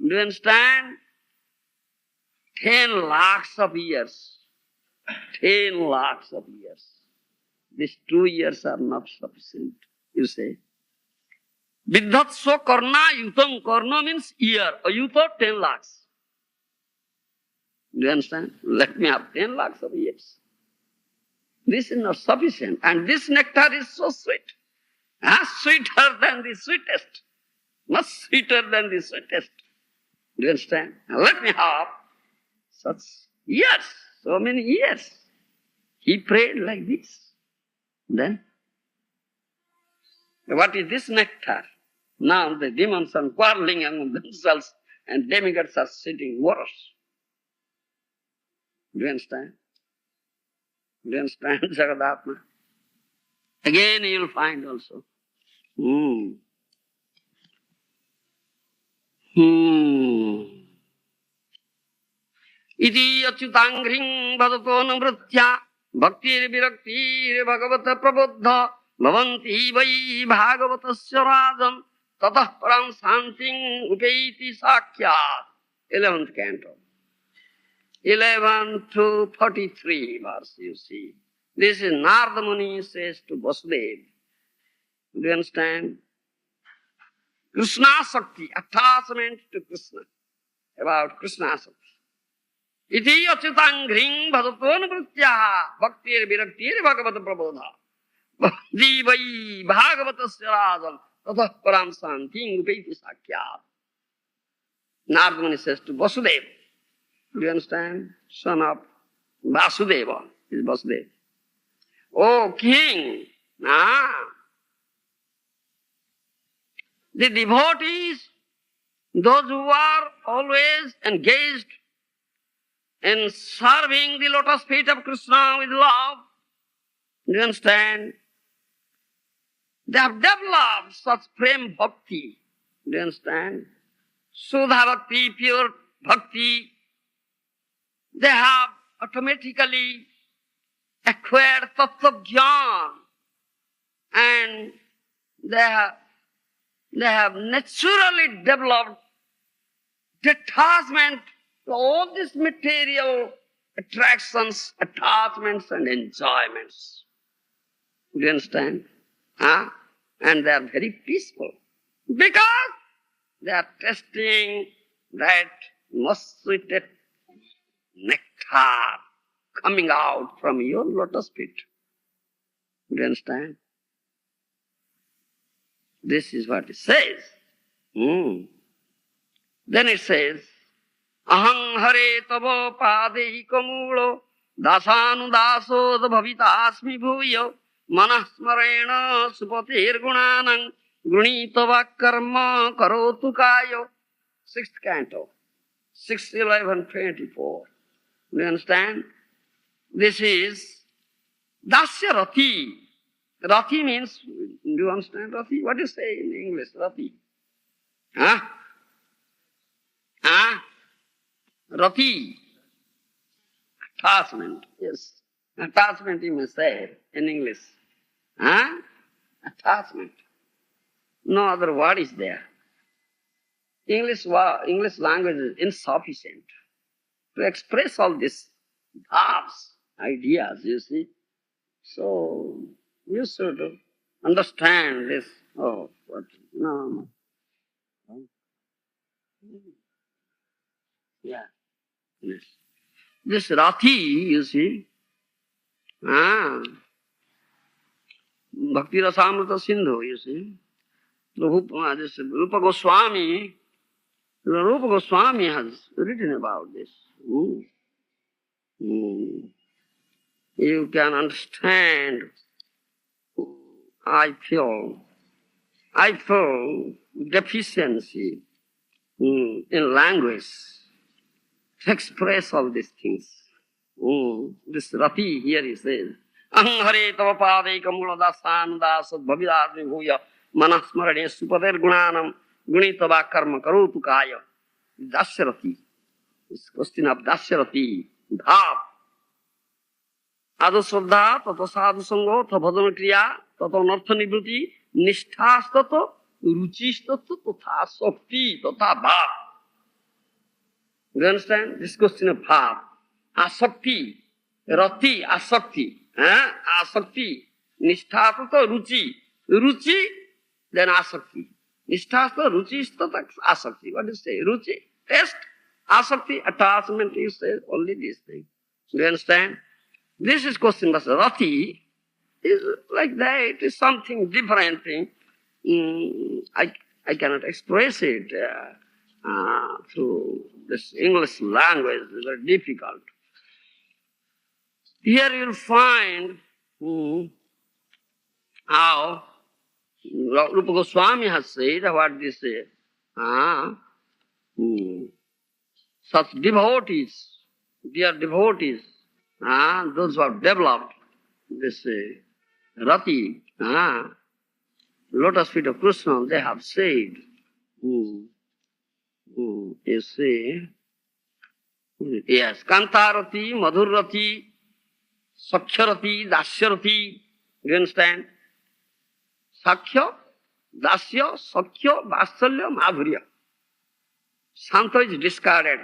do you understand? 10 lakhs of years. 10 lakhs of years. These 2 years are not sufficient, you say. Viddhatso karna yutam. Karna means year. A yuta, 10 lakhs. Do you understand? Let me have 10 lakhs of years. This is not sufficient. And this nectar is so sweet. Sweeter than the sweetest. Much sweeter than the sweetest. Do you understand? Now let me have such years, so many years. He prayed like this. Then, what is this nectar? Now the demons are quarreling among themselves and demigods are sitting worse. Do you understand? Do you understand, Jagadatma? Again you will find also. Iti achyutangring bhadato namritya bhaktir viraktir bhagavata prabuddha bhavanti vai bhagavatasya rajam tatah param santing upaiti sakyat. 11th canto. 11 to 43 verse, you see. This is Narada Muni says to Vasudeva. Do you understand? Krishna Sakti, attachment to Krishna. About Krishna Sakti. Iti achyutang hring bhadato navrityaha bhaktir viraktir bhagavata prabodha divai bhagavatasya rajam tatah param santing upaiti sakyat. Narada Muni says to Vasudeva. Do you understand? Son of Vasudeva is Vasudeva. Oh king, the devotees, those who are always engaged in serving the lotus feet of Krishna with love, do you understand? They have developed such prem bhakti, do you understand? Sudha bhakti, pure bhakti. They have automatically acquired tattva jnana and they have naturally developed detachment to all these material attractions, attachments and enjoyments. Do you understand? And they are very peaceful because they are tasting that most sweetest nectar coming out from your lotus feet. Do you understand? This is what it says. Then it says, Aham hare tavo padeikamulo dasanudaso bhavitasmi bhuyo manasmarena supatir gunanang grunitava karma karotu kayo. 6th canto, 6, 11, 24. Do you understand? This is Dasya Rati. Rati means, do you understand Rati? What do you say in English, Rati? Rati. Attachment, yes. Attachment you may say in English. Attachment. No other word is there. English language is insufficient to express all these thoughts, ideas, you see. So, you should understand this. Oh, what? No. Yeah. Yes. This Rati, you see, Bhakti Rasamrita Sindhu, you see. This Rupa Goswami has written about this. You can understand. I feel deficiency in language to express all these things. This Rati here he says, Aham hare tava padeika mula dasan dasad bhavidasmi bhuya manasmarane supater gunanam gunitava karma karotu kaya. Dasya Rati. This question of Dasya Rati, bhav. Ado Shraddha, Tato Sadhu Sango, Tato Bhajana Kriya, Tato Nartha Nivruti, Nishthastato, Ruchistato, Tatha Sakti, Tatha Bhav. You understand? This question of Bhav. Asakti, Rati, Asakti, Asakti, Nishthastato, Ruchi. Ruchi, then Asakti. Nishthastato, Ruchistato, Asakti. What do you say? Ruchi, taste, Asakti, attachment, you say only this thing. Do you understand? This is question, but Rati is like that, it is something different thing. I cannot express it through this English language, it's very difficult. Here you will find how Rupa Goswami has said what this such devotees, dear devotees, those who have developed this Rati, lotus feet of Krishna, they have said, you see, yes, Kantarati, Madhurati, Sakhyarati, Dasyarati, you understand? Sakhya, Dasya, Sakhya, Vasalya, Madhurya. Santa is discarded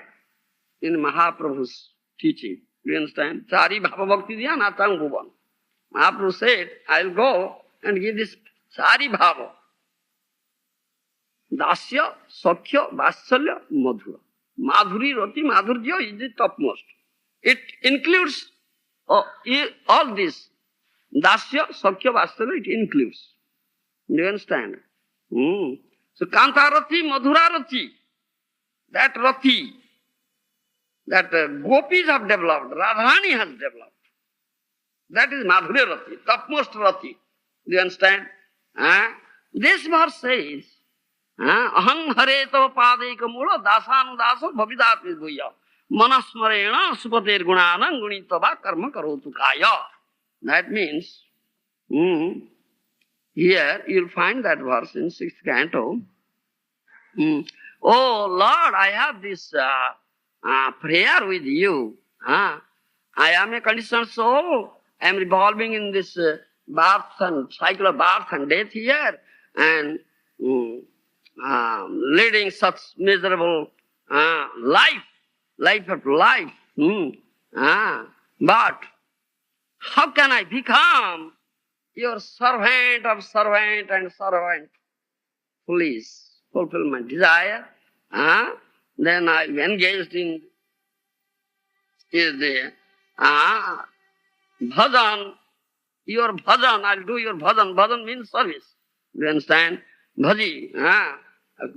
in Mahaprabhu's teaching. Do you understand? Chari Bhava Bhakti Diya Natang Bhuvan. Mahaprabhu said, I'll go and give this Chari Bhava. Dasya, Sakhya, Vasalya, Madhura. Madhuri, Rati, Madhurya is the topmost. It includes all this. Dasya, Sakhya, Vasalya, it includes. Do you understand? So Kantarati, Madhurarati, that Rati, that gopis have developed, Radharani has developed. That is Madhurya Rati, topmost Rati. Do you understand? This verse says, Aham hare tava padeka mula dasanu daso bhavidati bhuya manasmarena supater gunanam gunitava karma karotu kaya. That means, here you'll find that verse in 6th canto. Oh Lord, I have this prayer with you. I am a conditioned soul. I am revolving in this birth and cycle of birth and death here, and leading such miserable life after life. But how can I become your servant of servant and servant? Please fulfill my desire. Then I engaged in the bhajan, your bhajan, I'll do your bhajan. Bhajan means service. You understand? Bhaji,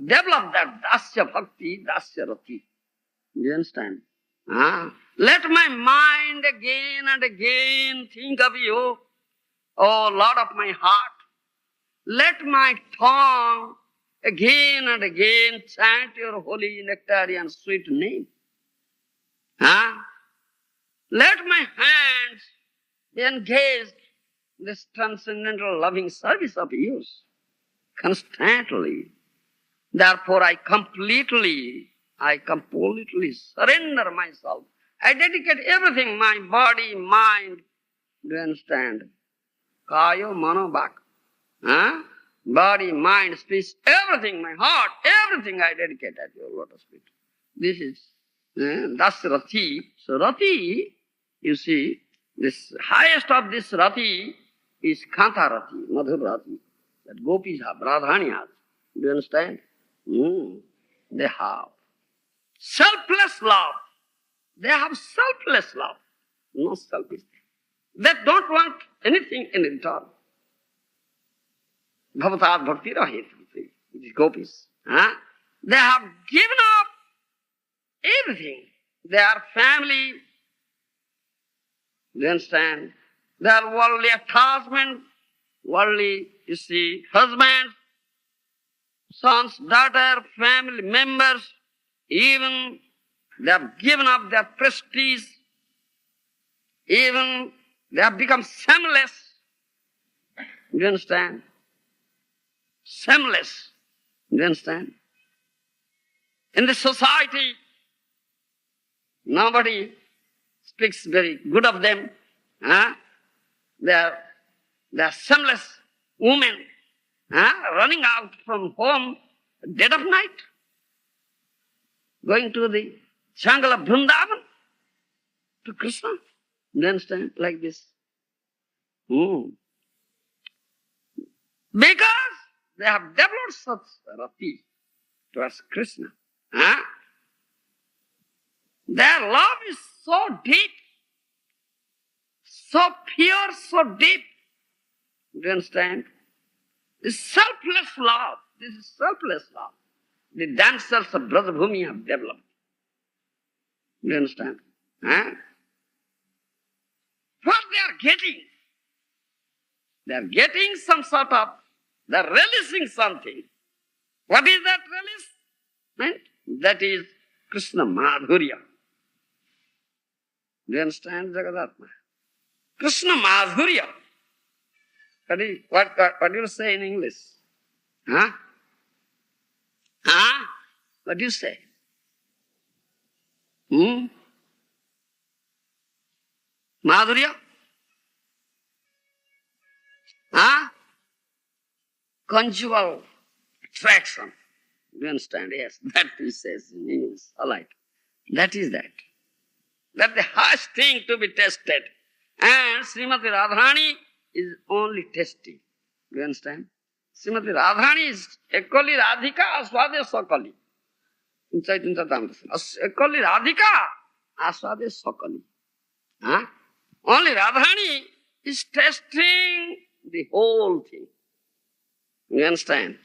develop that dasya bhakti, dasya rati. You understand? Let my mind again and again think of you, oh Lord of my heart. Let my tongue again and again chant your holy nectarian sweet name. Let my hands be engaged in this transcendental loving service of yours constantly. Therefore I completely surrender myself. I dedicate everything, my body, mind. Do you understand? Kaya, mano, bhaka. Body, mind, speech, everything, my heart, everything I dedicate at your lotus feet. This is, that's Rati. So Rati, you see, this highest of this Rati is Kanta Rati, Madhur Rati. That gopis have, Radharani has. Do you understand? They have selfless love. They have selfless love, no selfish. They don't want anything in return. Bhavatad bhakti rahit, these gopis. They have given up everything. Their family, you understand? Their worldly attachment, worldly, you see, husbands, sons, daughter, family members, even they have given up their prestige, even they have become shameless. You understand? Shameless. You understand? In the society, nobody speaks very good of them. Huh? They are shameless women, running out from home dead of night, going to the jungle of Vrindavan to Krishna. You understand? Like this. Because they have developed such rati towards Krishna. Their love is so deep, so pure, so deep. Do you understand? It's selfless love. This is selfless love. The dancers of Brajabhumi have developed. Do you understand? What they are getting? They are getting some sort of, they are relishing something. What is that relish? That is Krishna Madhurya. Do you understand, Jagadatma? Krishna Madhurya. What do you say in English? What do you say? Madhurya? Conjugal attraction. Do you understand? Yes, that he says in English. All right. That is that. That's the highest thing to be tested. And Srimati Radharani is only testing. Do you understand? Srimati Radharani is equally Radhika aswade sakali. In Chaitanya Charitamrita. Equally Radhika aswade sakali. Only Radharani is testing the whole thing. You understand?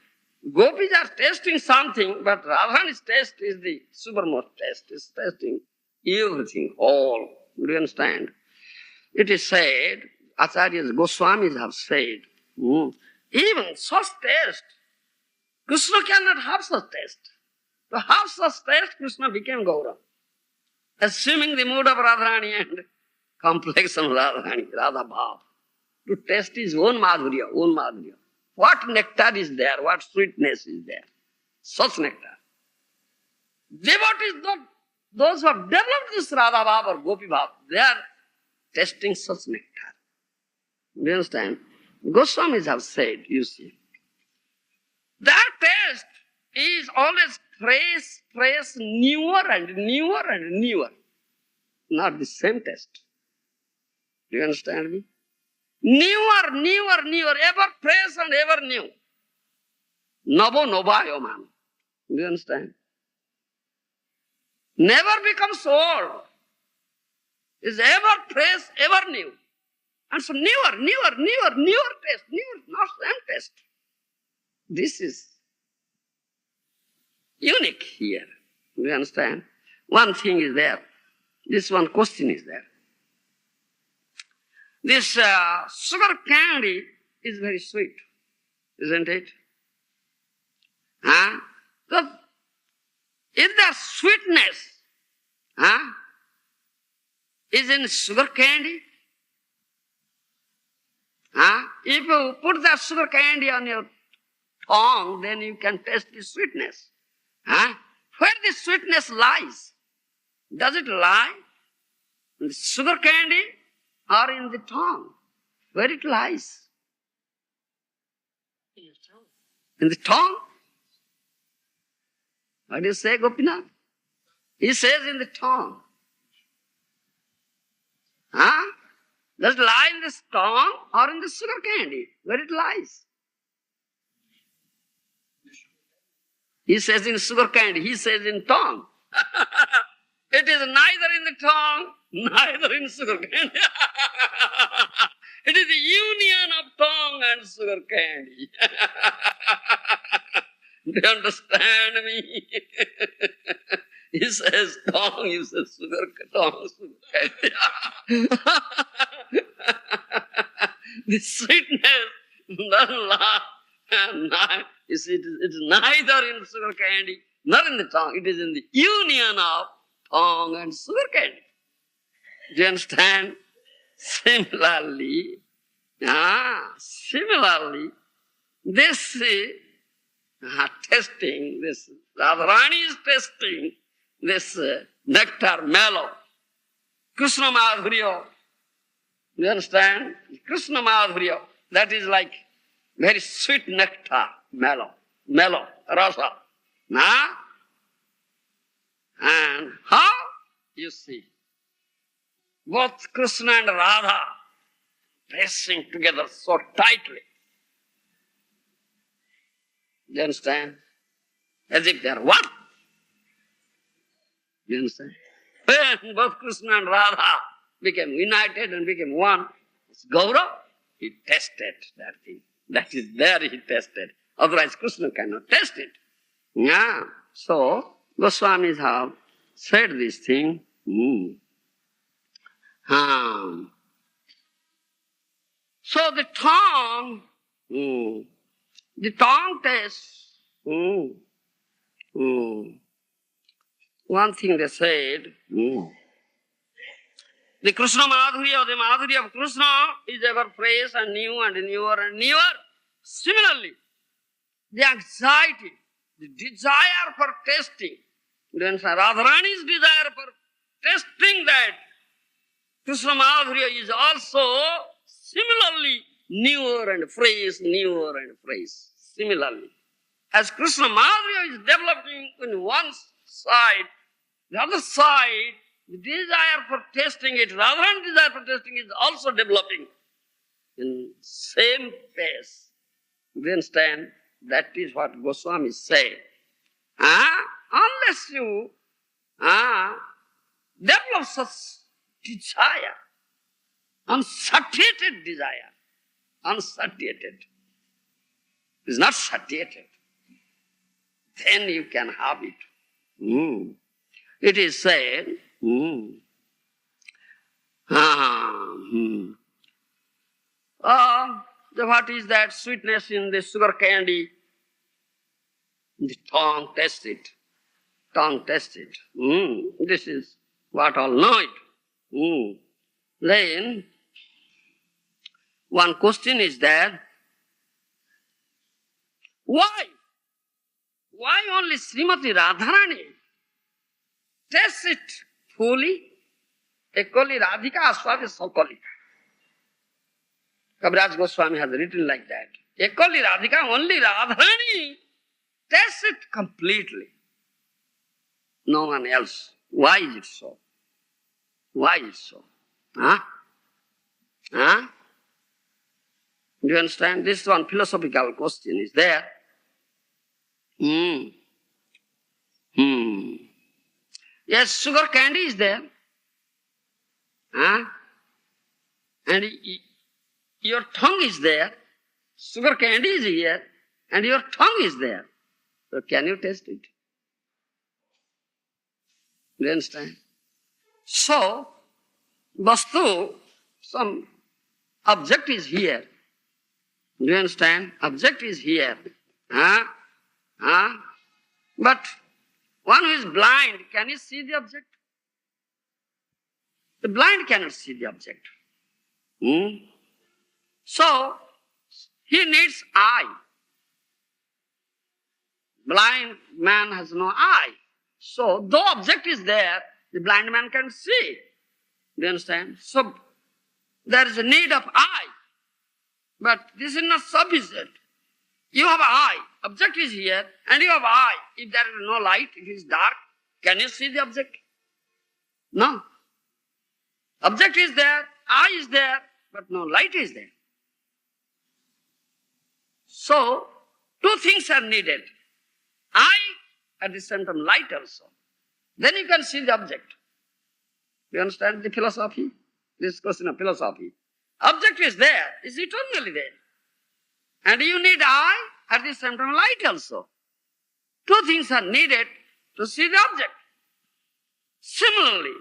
Gopis are testing something, but Radharani's test is the supermost test. It's testing everything, all. Do you understand? It is said, Acharyas, Goswamis have said, even such test, Krishna cannot have such test. To have such test, Krishna became Goura. Assuming the mood of Radharani and complexion of Radharani, Radha Bhav, to test his own Madhurya, What nectar is there? What sweetness is there? Such nectar. Devotees, those who have developed this Radha Bhav or Gopi Bhav, they are testing such nectar. Do you understand? Goswamis have said, you see, that test is always fresh, newer and newer and newer. Not the same test. Do you understand me? Newer, ever fresh and ever new. Navo novayomam. Do you understand? Never becomes old. Is ever fresh, ever new. And so newer test, not same test. This is unique here. Do you understand? One thing is there. This one question is there. This sugar candy is very sweet, isn't it? So, if the sweetness is in sugar candy, if you put that sugar candy on your tongue, then you can taste the sweetness. Where the sweetness lies? Does it lie in the sugar candy or in the tongue? Where it lies? In the tongue? What do you say, Gopinath? He says in the tongue. Does it lie in the tongue or in the sugar candy? Where it lies? He says in sugar candy, he says in tongue. It is neither in the tongue, neither in sugar candy. It is the union of tongue and sugar candy. Do you understand me? He says tongue, you say sugar, tongue, sugar candy. The sweetness doesn't lie. You see, it's neither in sugar candy nor in the tongue. It is in the union of tongue and sugar candy. Do you understand? Similarly, this testing, this Radharani is testing this nectar mellow, Krishna Madhurya, You understand? Krishna Madhurya, that is like very sweet nectar, mellow, rasa. Nah? And how? You see, both Krishna and Radha pressing together so tightly. You understand? As if they are one. You understand? When both Krishna and Radha became united and became one, Goura, he tested that thing. That is there he tested. Otherwise Krishna cannot test it. Yeah. So, Goswamis have said this thing. So the tongue test. One thing they said, the Krishna Madhurya, the Madhurya of Krishna is ever fresh and new and newer and newer. Similarly, the anxiety, the desire for tasting, Radharani's desire for tasting that Krishna Madhurya is also similarly newer and fresh, newer and fresh. Similarly, as Krishna Madhurya is developing in one side, the other side, the desire for tasting it, Radharani's desire for tasting it is also developing in same pace. You understand? That is what Goswami said. Unless you develop such desire, unsatiated desire, unsatiated, is not satiated, then you can have it. It is said, what is that sweetness in the sugar candy? The tongue tests it. Tongue tests it. This is what all know it. Then, one question is that, why? Why only Srimati Radharani tests it fully? Ekoli Radhika Aswadi Sakali. Kaviraj Goswami has written like that. Ekoli Radhika, only Radharani tests it completely. No one else. Why is it so? Why is it so? Do you understand? This one philosophical question is there. Yes, sugar candy is there. And your tongue is there. Sugar candy is here. And your tongue is there. So can you taste it? Do you understand? So, Vastu, some object is here. Do you understand? Object is here. But one who is blind, can he see the object? The blind cannot see the object. So, he needs eye. Blind man has no eye. So, though object is there, the blind man can see. Do you understand? So, there is a need of eye. But this is not sufficient. You have eye, object is here, and you have eye. If there is no light, it is dark, can you see the object? No. Object is there, eye is there, but no light is there. So, two things are needed. Eye, at the same time light also. Then you can see the object. You understand the philosophy? This question of philosophy. Object is there, is eternally there. And you need eye, at the same time light also. Two things are needed to see the object. Similarly,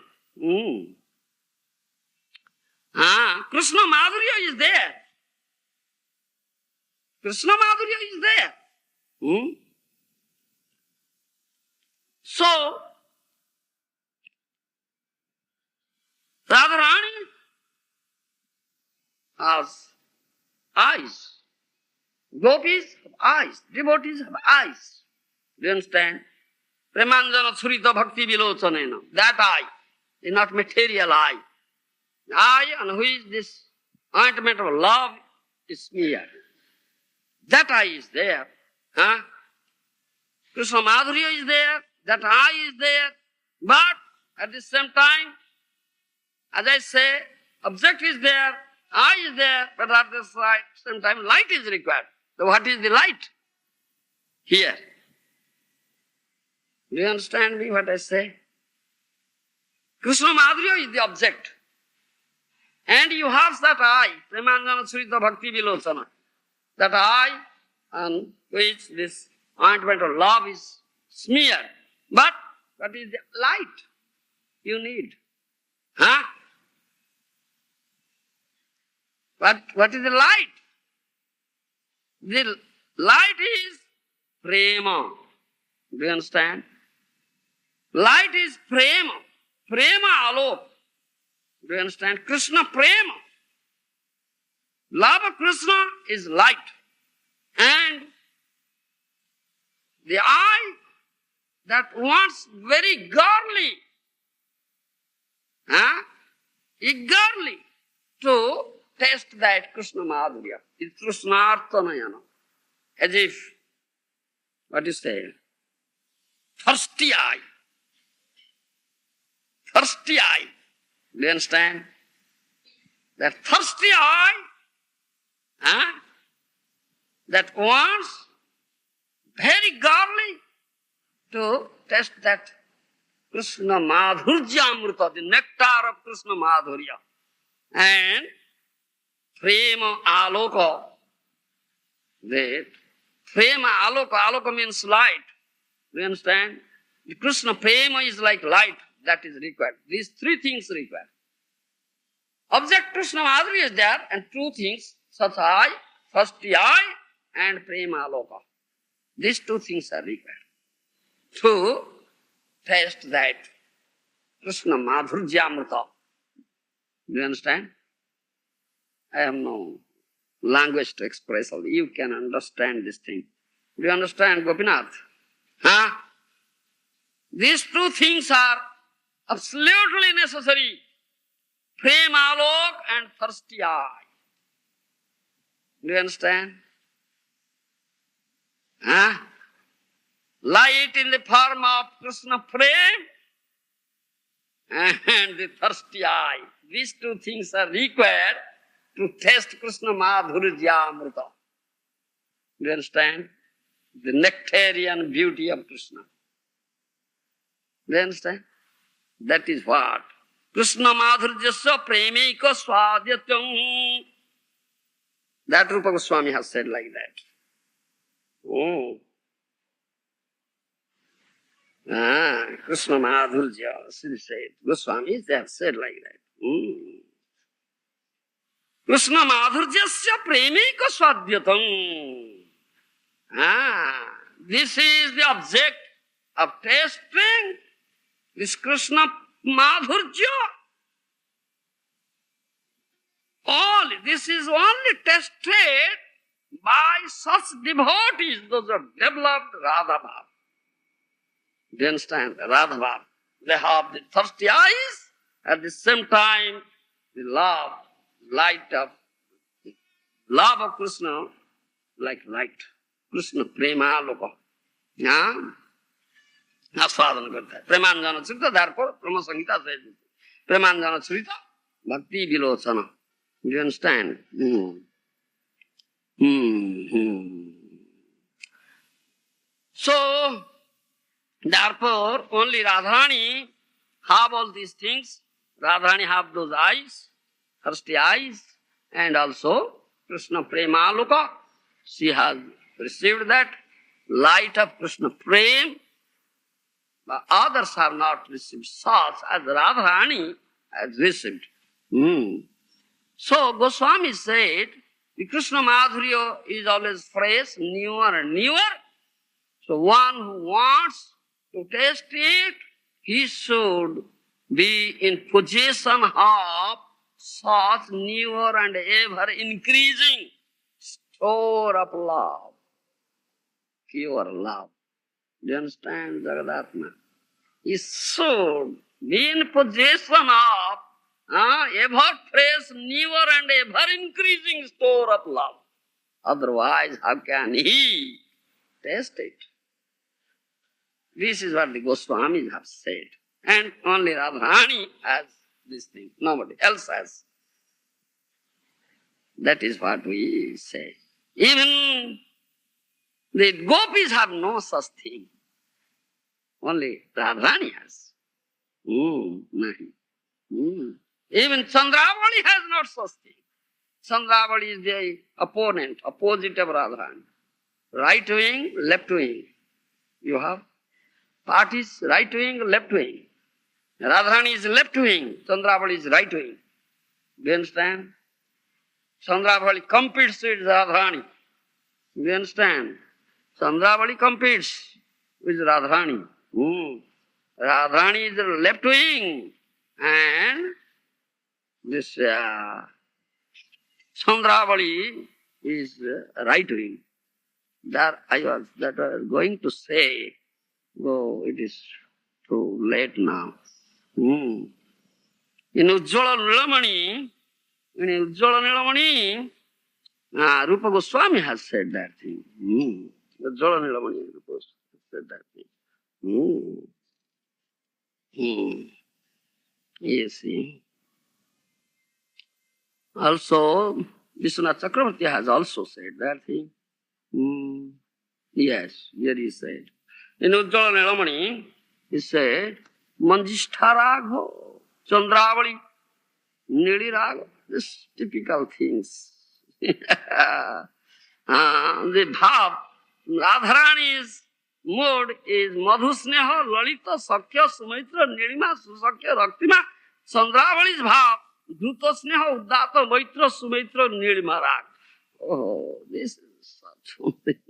Krishna Madhurya is there. Krishna Madhurya is there. So, Radharani has eyes. Gopis have eyes. Devotees have eyes. Do you understand? Premanjana Surita Bhakti Vilochanena. That eye is not material eye. eye on which this ointment of love is smeared. That eye is there. Huh? Krishna Madhurya is there, that eye is there, but at the same time, as I say, object is there, eye is there, but at the same time light is required. So what is the light here? Do you understand me what I say? Krishna Madhurya is the object. And you have that eye, Premanjana Surita Bhakti Vilochana, that eye on which this ointment of love is smeared. But what is the light you need? Huh? What is the light? The light is prema. Do you understand? Light is prema. Prema alok. Do you understand? Krishna prema. Love of Krishna is light. And the eye that wants very eagerly to taste that Krishna Madhurya is Krishnartanayana. As if, what you say, thirsty eye. Thirsty eye. Do you understand? That thirsty eye that wants very eagerly to taste that Krishna Madhurya Amrita, the nectar of Krishna Madhurya. And Prema Aloka, that Prema Aloka, Aloka means light. Do you understand? The Krishna Prema is like light that is required. These three things required. Object Krishna Madhurya is there, and two things, such eye, thirsty eye, and Prema Aloka. These two things are required to taste that Krishna Madhurya Amrita. Do you understand? I have no language to express all. You can understand this thing. Do you understand, Gopinath? Huh? These two things are absolutely necessary. Prema alok and thirsty eye. Do you understand? Huh? Light in the form of Krishna Prem and the thirsty eye. These two things are required to taste Krishna Madhurya Amrita. Do you understand? The nectarian beauty of Krishna. Do you understand? That is what? Krishna Madhuryasya Premika Swadyatyam. That Rupa Goswami has said like that. Oh. Krishna Madhurya, she said. Goswamis, they have said like that. Krishna Madhuryasya Premika Swadyatam. This is the object of tasting this Krishna Madhurya. All this is only tested by such devotees, those are developed Radha Bhav. Do you understand? Radha Bhav. They have the thirsty eyes, at the same time the light of Krishna, like light. Krishna Prema Loka. Aswadana karta hai. Premanjana Surita, therefore Brahma Samhita says Premanjana Surita Bhakti Vilochana. Do you understand? So, therefore, only Radharani have all these things. Radharani have those eyes, thirsty eyes, and also Krishna Prema Loka. She has received that light of Krishna Prem, but others have not received such as Radharani has received. So Goswami said, the Krishna Madhurya is always fresh, newer and newer. So one who wants to taste it, he should be in possession of such newer and ever increasing store of love, pure love. Do you understand, Jagadatma? He should be in possession of Ever fresh, newer and ever increasing store of love. Otherwise, how can he taste it? This is what the Goswamis have said. And only Radharani has this thing. Nobody else has. That is what we say. Even the gopis have no such thing. Only Radharani has. Nahi. Even Chandravali has not such thing. Chandravali is the opposite of Radharani. Right wing, left wing. You have parties, right wing, left wing. Radharani is left wing, Chandravali is right wing. Do you understand? Chandravali competes with Radharani. Do you understand? Chandravali competes with Radharani. Radharani is the left wing and this Chandravali is right wing. That I was going to say. Oh, it is too late now. In Ujjvala Nilamani, Rupa Goswami has said that thing. Ujjvala Nilamani Rupa has said that thing. You see. Also, Vishwanath Chakravarti has also said that thing. Yes, here he said. In Ujjvala Nilamani, he said, Manjishtha Ragho, Chandravali, Nili Ragho. These typical things. The bhav, Radharani's mood is Madhusneha, Lalita, Sakya, Sumaitra, Nilima, Susakya, Raktima. Chandravali's bhav, Dhuta Sneha, Uddata, Maitra, Sumaitra, Nilima Rag. Oh, this is such something.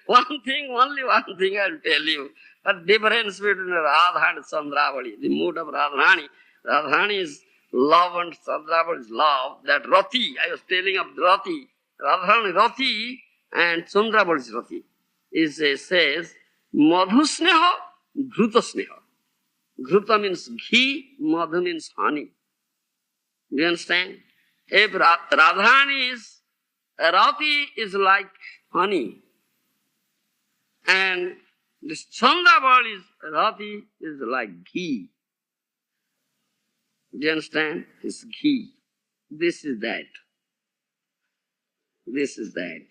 Only one thing I'll tell you. The difference between Radha and Chandravali, the mood of Radharani. Radharani is love and Chandravali is love. That Rati, I was telling of Rati. Radharani Rati and Chandravali is Rati. It says, Madhusneha, Dhrutasneha. Dhruta means ghee, Madhu means honey. Do you understand? If Radharani is, Rati is like honey. And this Chandravali is, Rati is like ghee. Do you understand? It's ghee. This is that. This is that.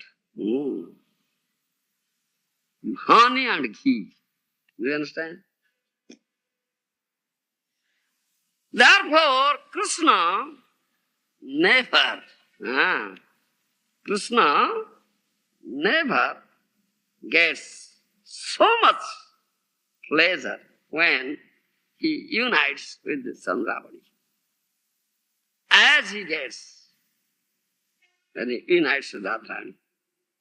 Honey and ghee. Do you understand? Therefore, Krishna never gets so much pleasure when he unites with the Chandravali as he gets when he unites with Radharani.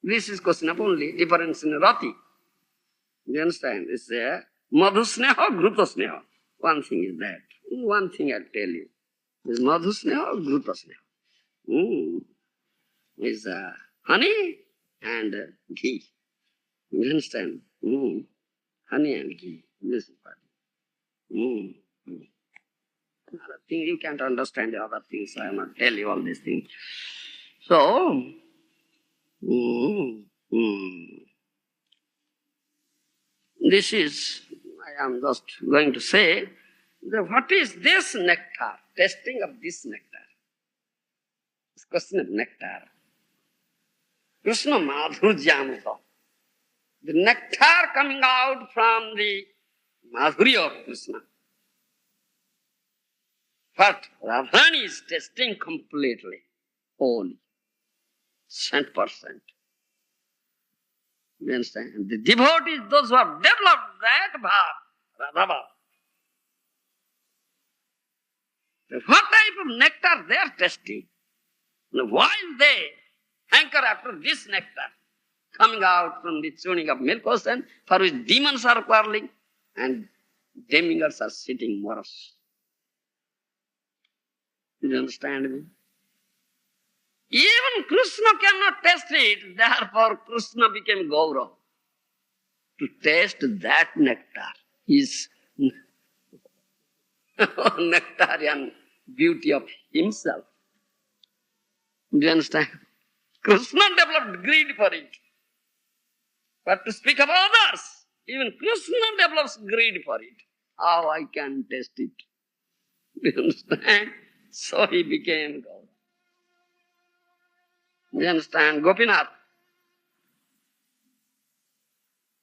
This is question of only difference in Rati. You understand? It's a Madhusneha, Grutasneha. One thing is that. One thing I'll tell you. Is Madhusneha, Grutasneha. Is honey and ghee. You understand? Honey and ghee. This is what. Other thing you can't understand the other things. I am not tell you all these things. So, this is, I am just going to say, what is this nectar? Testing of this nectar. This question of nectar. Krishna Madhurjamrita. The nectar coming out from the Madhurya of Krishna. But Radharani is tasting completely, wholly, 100%. You understand? And the devotees, those who have developed that bhav, Radha bhav, what type of nectar they are tasting? While they hanker after this nectar coming out from the tuning of milk ocean, for which demons are quarreling and demigods are sitting morose. You understand me? Even Krishna cannot taste it, therefore Krishna became Gour. To taste that nectar is nectarian beauty of himself. Do you understand? Krishna developed greed for it. But to speak of others, even Krishna develops greed for it. How I can taste it? Do you understand? So he became God. Do you understand? Gopinath.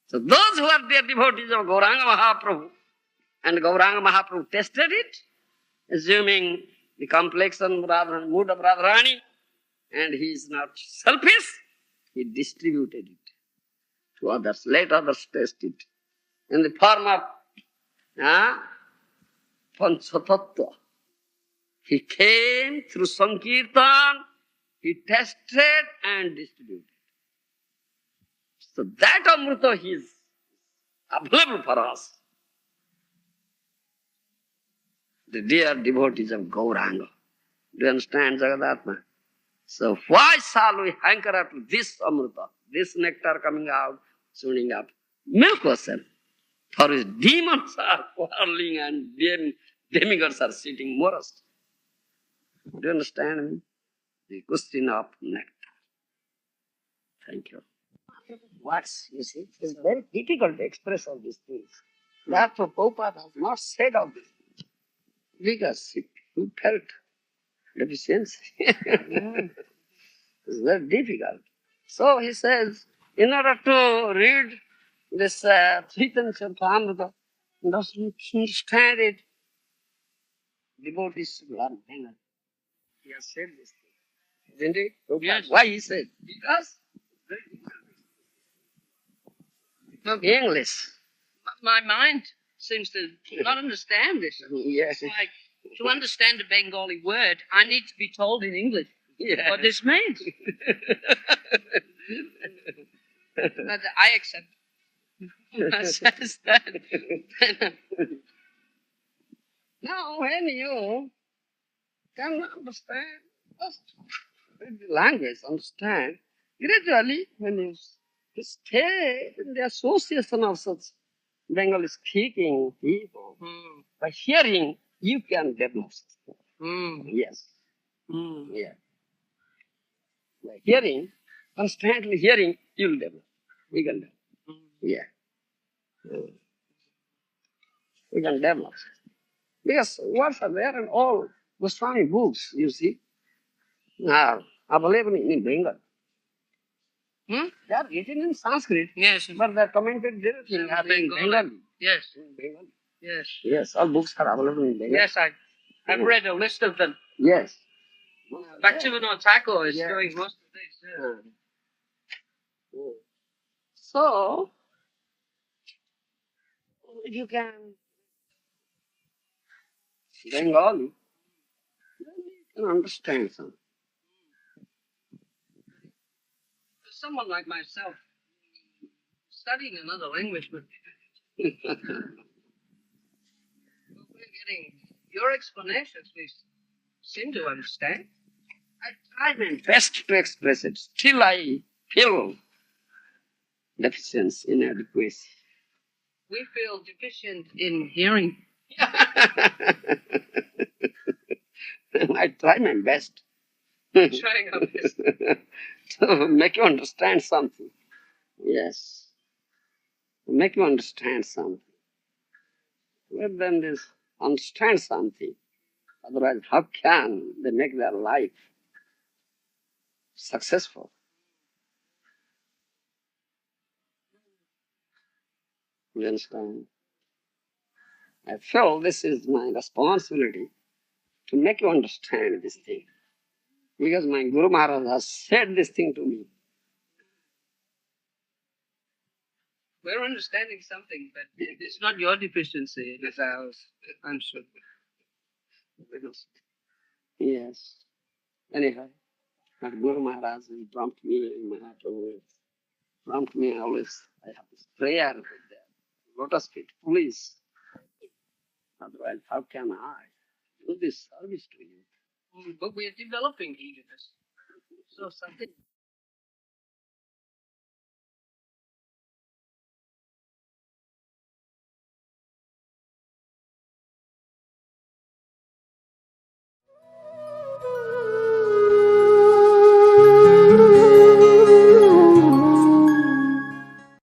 So those who are dear devotees of Gauranga Mahaprabhu, and Gauranga Mahaprabhu tested it, assuming the complexion rather than mood of Radharani, and he is not selfish, he distributed it to others. Let others taste it. In the form of Panchatattva. He came through Sankirtan, he tested and distributed. So that Amrita is available for us. The dear devotees of Gauranga. Do you understand, Jagadatma? So why shall we hanker after this Amrita, this nectar coming out, sounding up? Milk ourselves. For his demons are quarreling and demigods are sitting morose. Do you understand me? The question of nectar. Thank you. Words, you see, it's very difficult to express all these things. Therefore, Prabhupada has not said all this because he felt deficiency. It's very difficult. So he says, in order to read this Chaitanya Charitamrita, doesn't understand it, devotees should learn Bengali. He has said this thing. Isn't it? Yes. Why he said? Because English. My mind seems to not understand this. Yes. It's like, to understand a Bengali word, I need to be told in English what this means. But I accept. I says that. Now, when you can understand, just read the language, understand, gradually, when you stay in the association of such Bengali speaking people, by hearing, you can develop. Yes. Yeah. By hearing, constantly hearing, you'll develop. We can develop. Yeah. We can develop. Because words are there in all Swami books, you see, are available in Bengal. They are written in Sanskrit, Yes. but they are commented directly in Bengali. Yes. In Bengali. Yes. Yes, all books are available in Bengali. Yes, I've read a list of them. Yes. Bhaktivinoda Thakur is Yes. doing most of this. So, if you can Bengali, then you can understand something. For someone like myself, studying another language would be we're getting your explanations, we seem to understand. I try my best to express it. Still I feel deficiency, inadequacy. We feel deficient in hearing. I try my best Trying our best. to make you understand something. Yes. To make you understand something. Let them this understand something. Otherwise, how can they make their life successful? You understand? I feel this is my responsibility to make you understand this thing. Because my Guru Maharaj has said this thing to me. We're understanding something, but it's not your deficiency, it is ours. I'm sure. Yes. Anyhow, my Guru Maharaj will prompt me in my heart always. Prompt me always. I have this prayer with the lotus feet. Please. Otherwise, how can I do this service to you? But we're developing eagerness. So something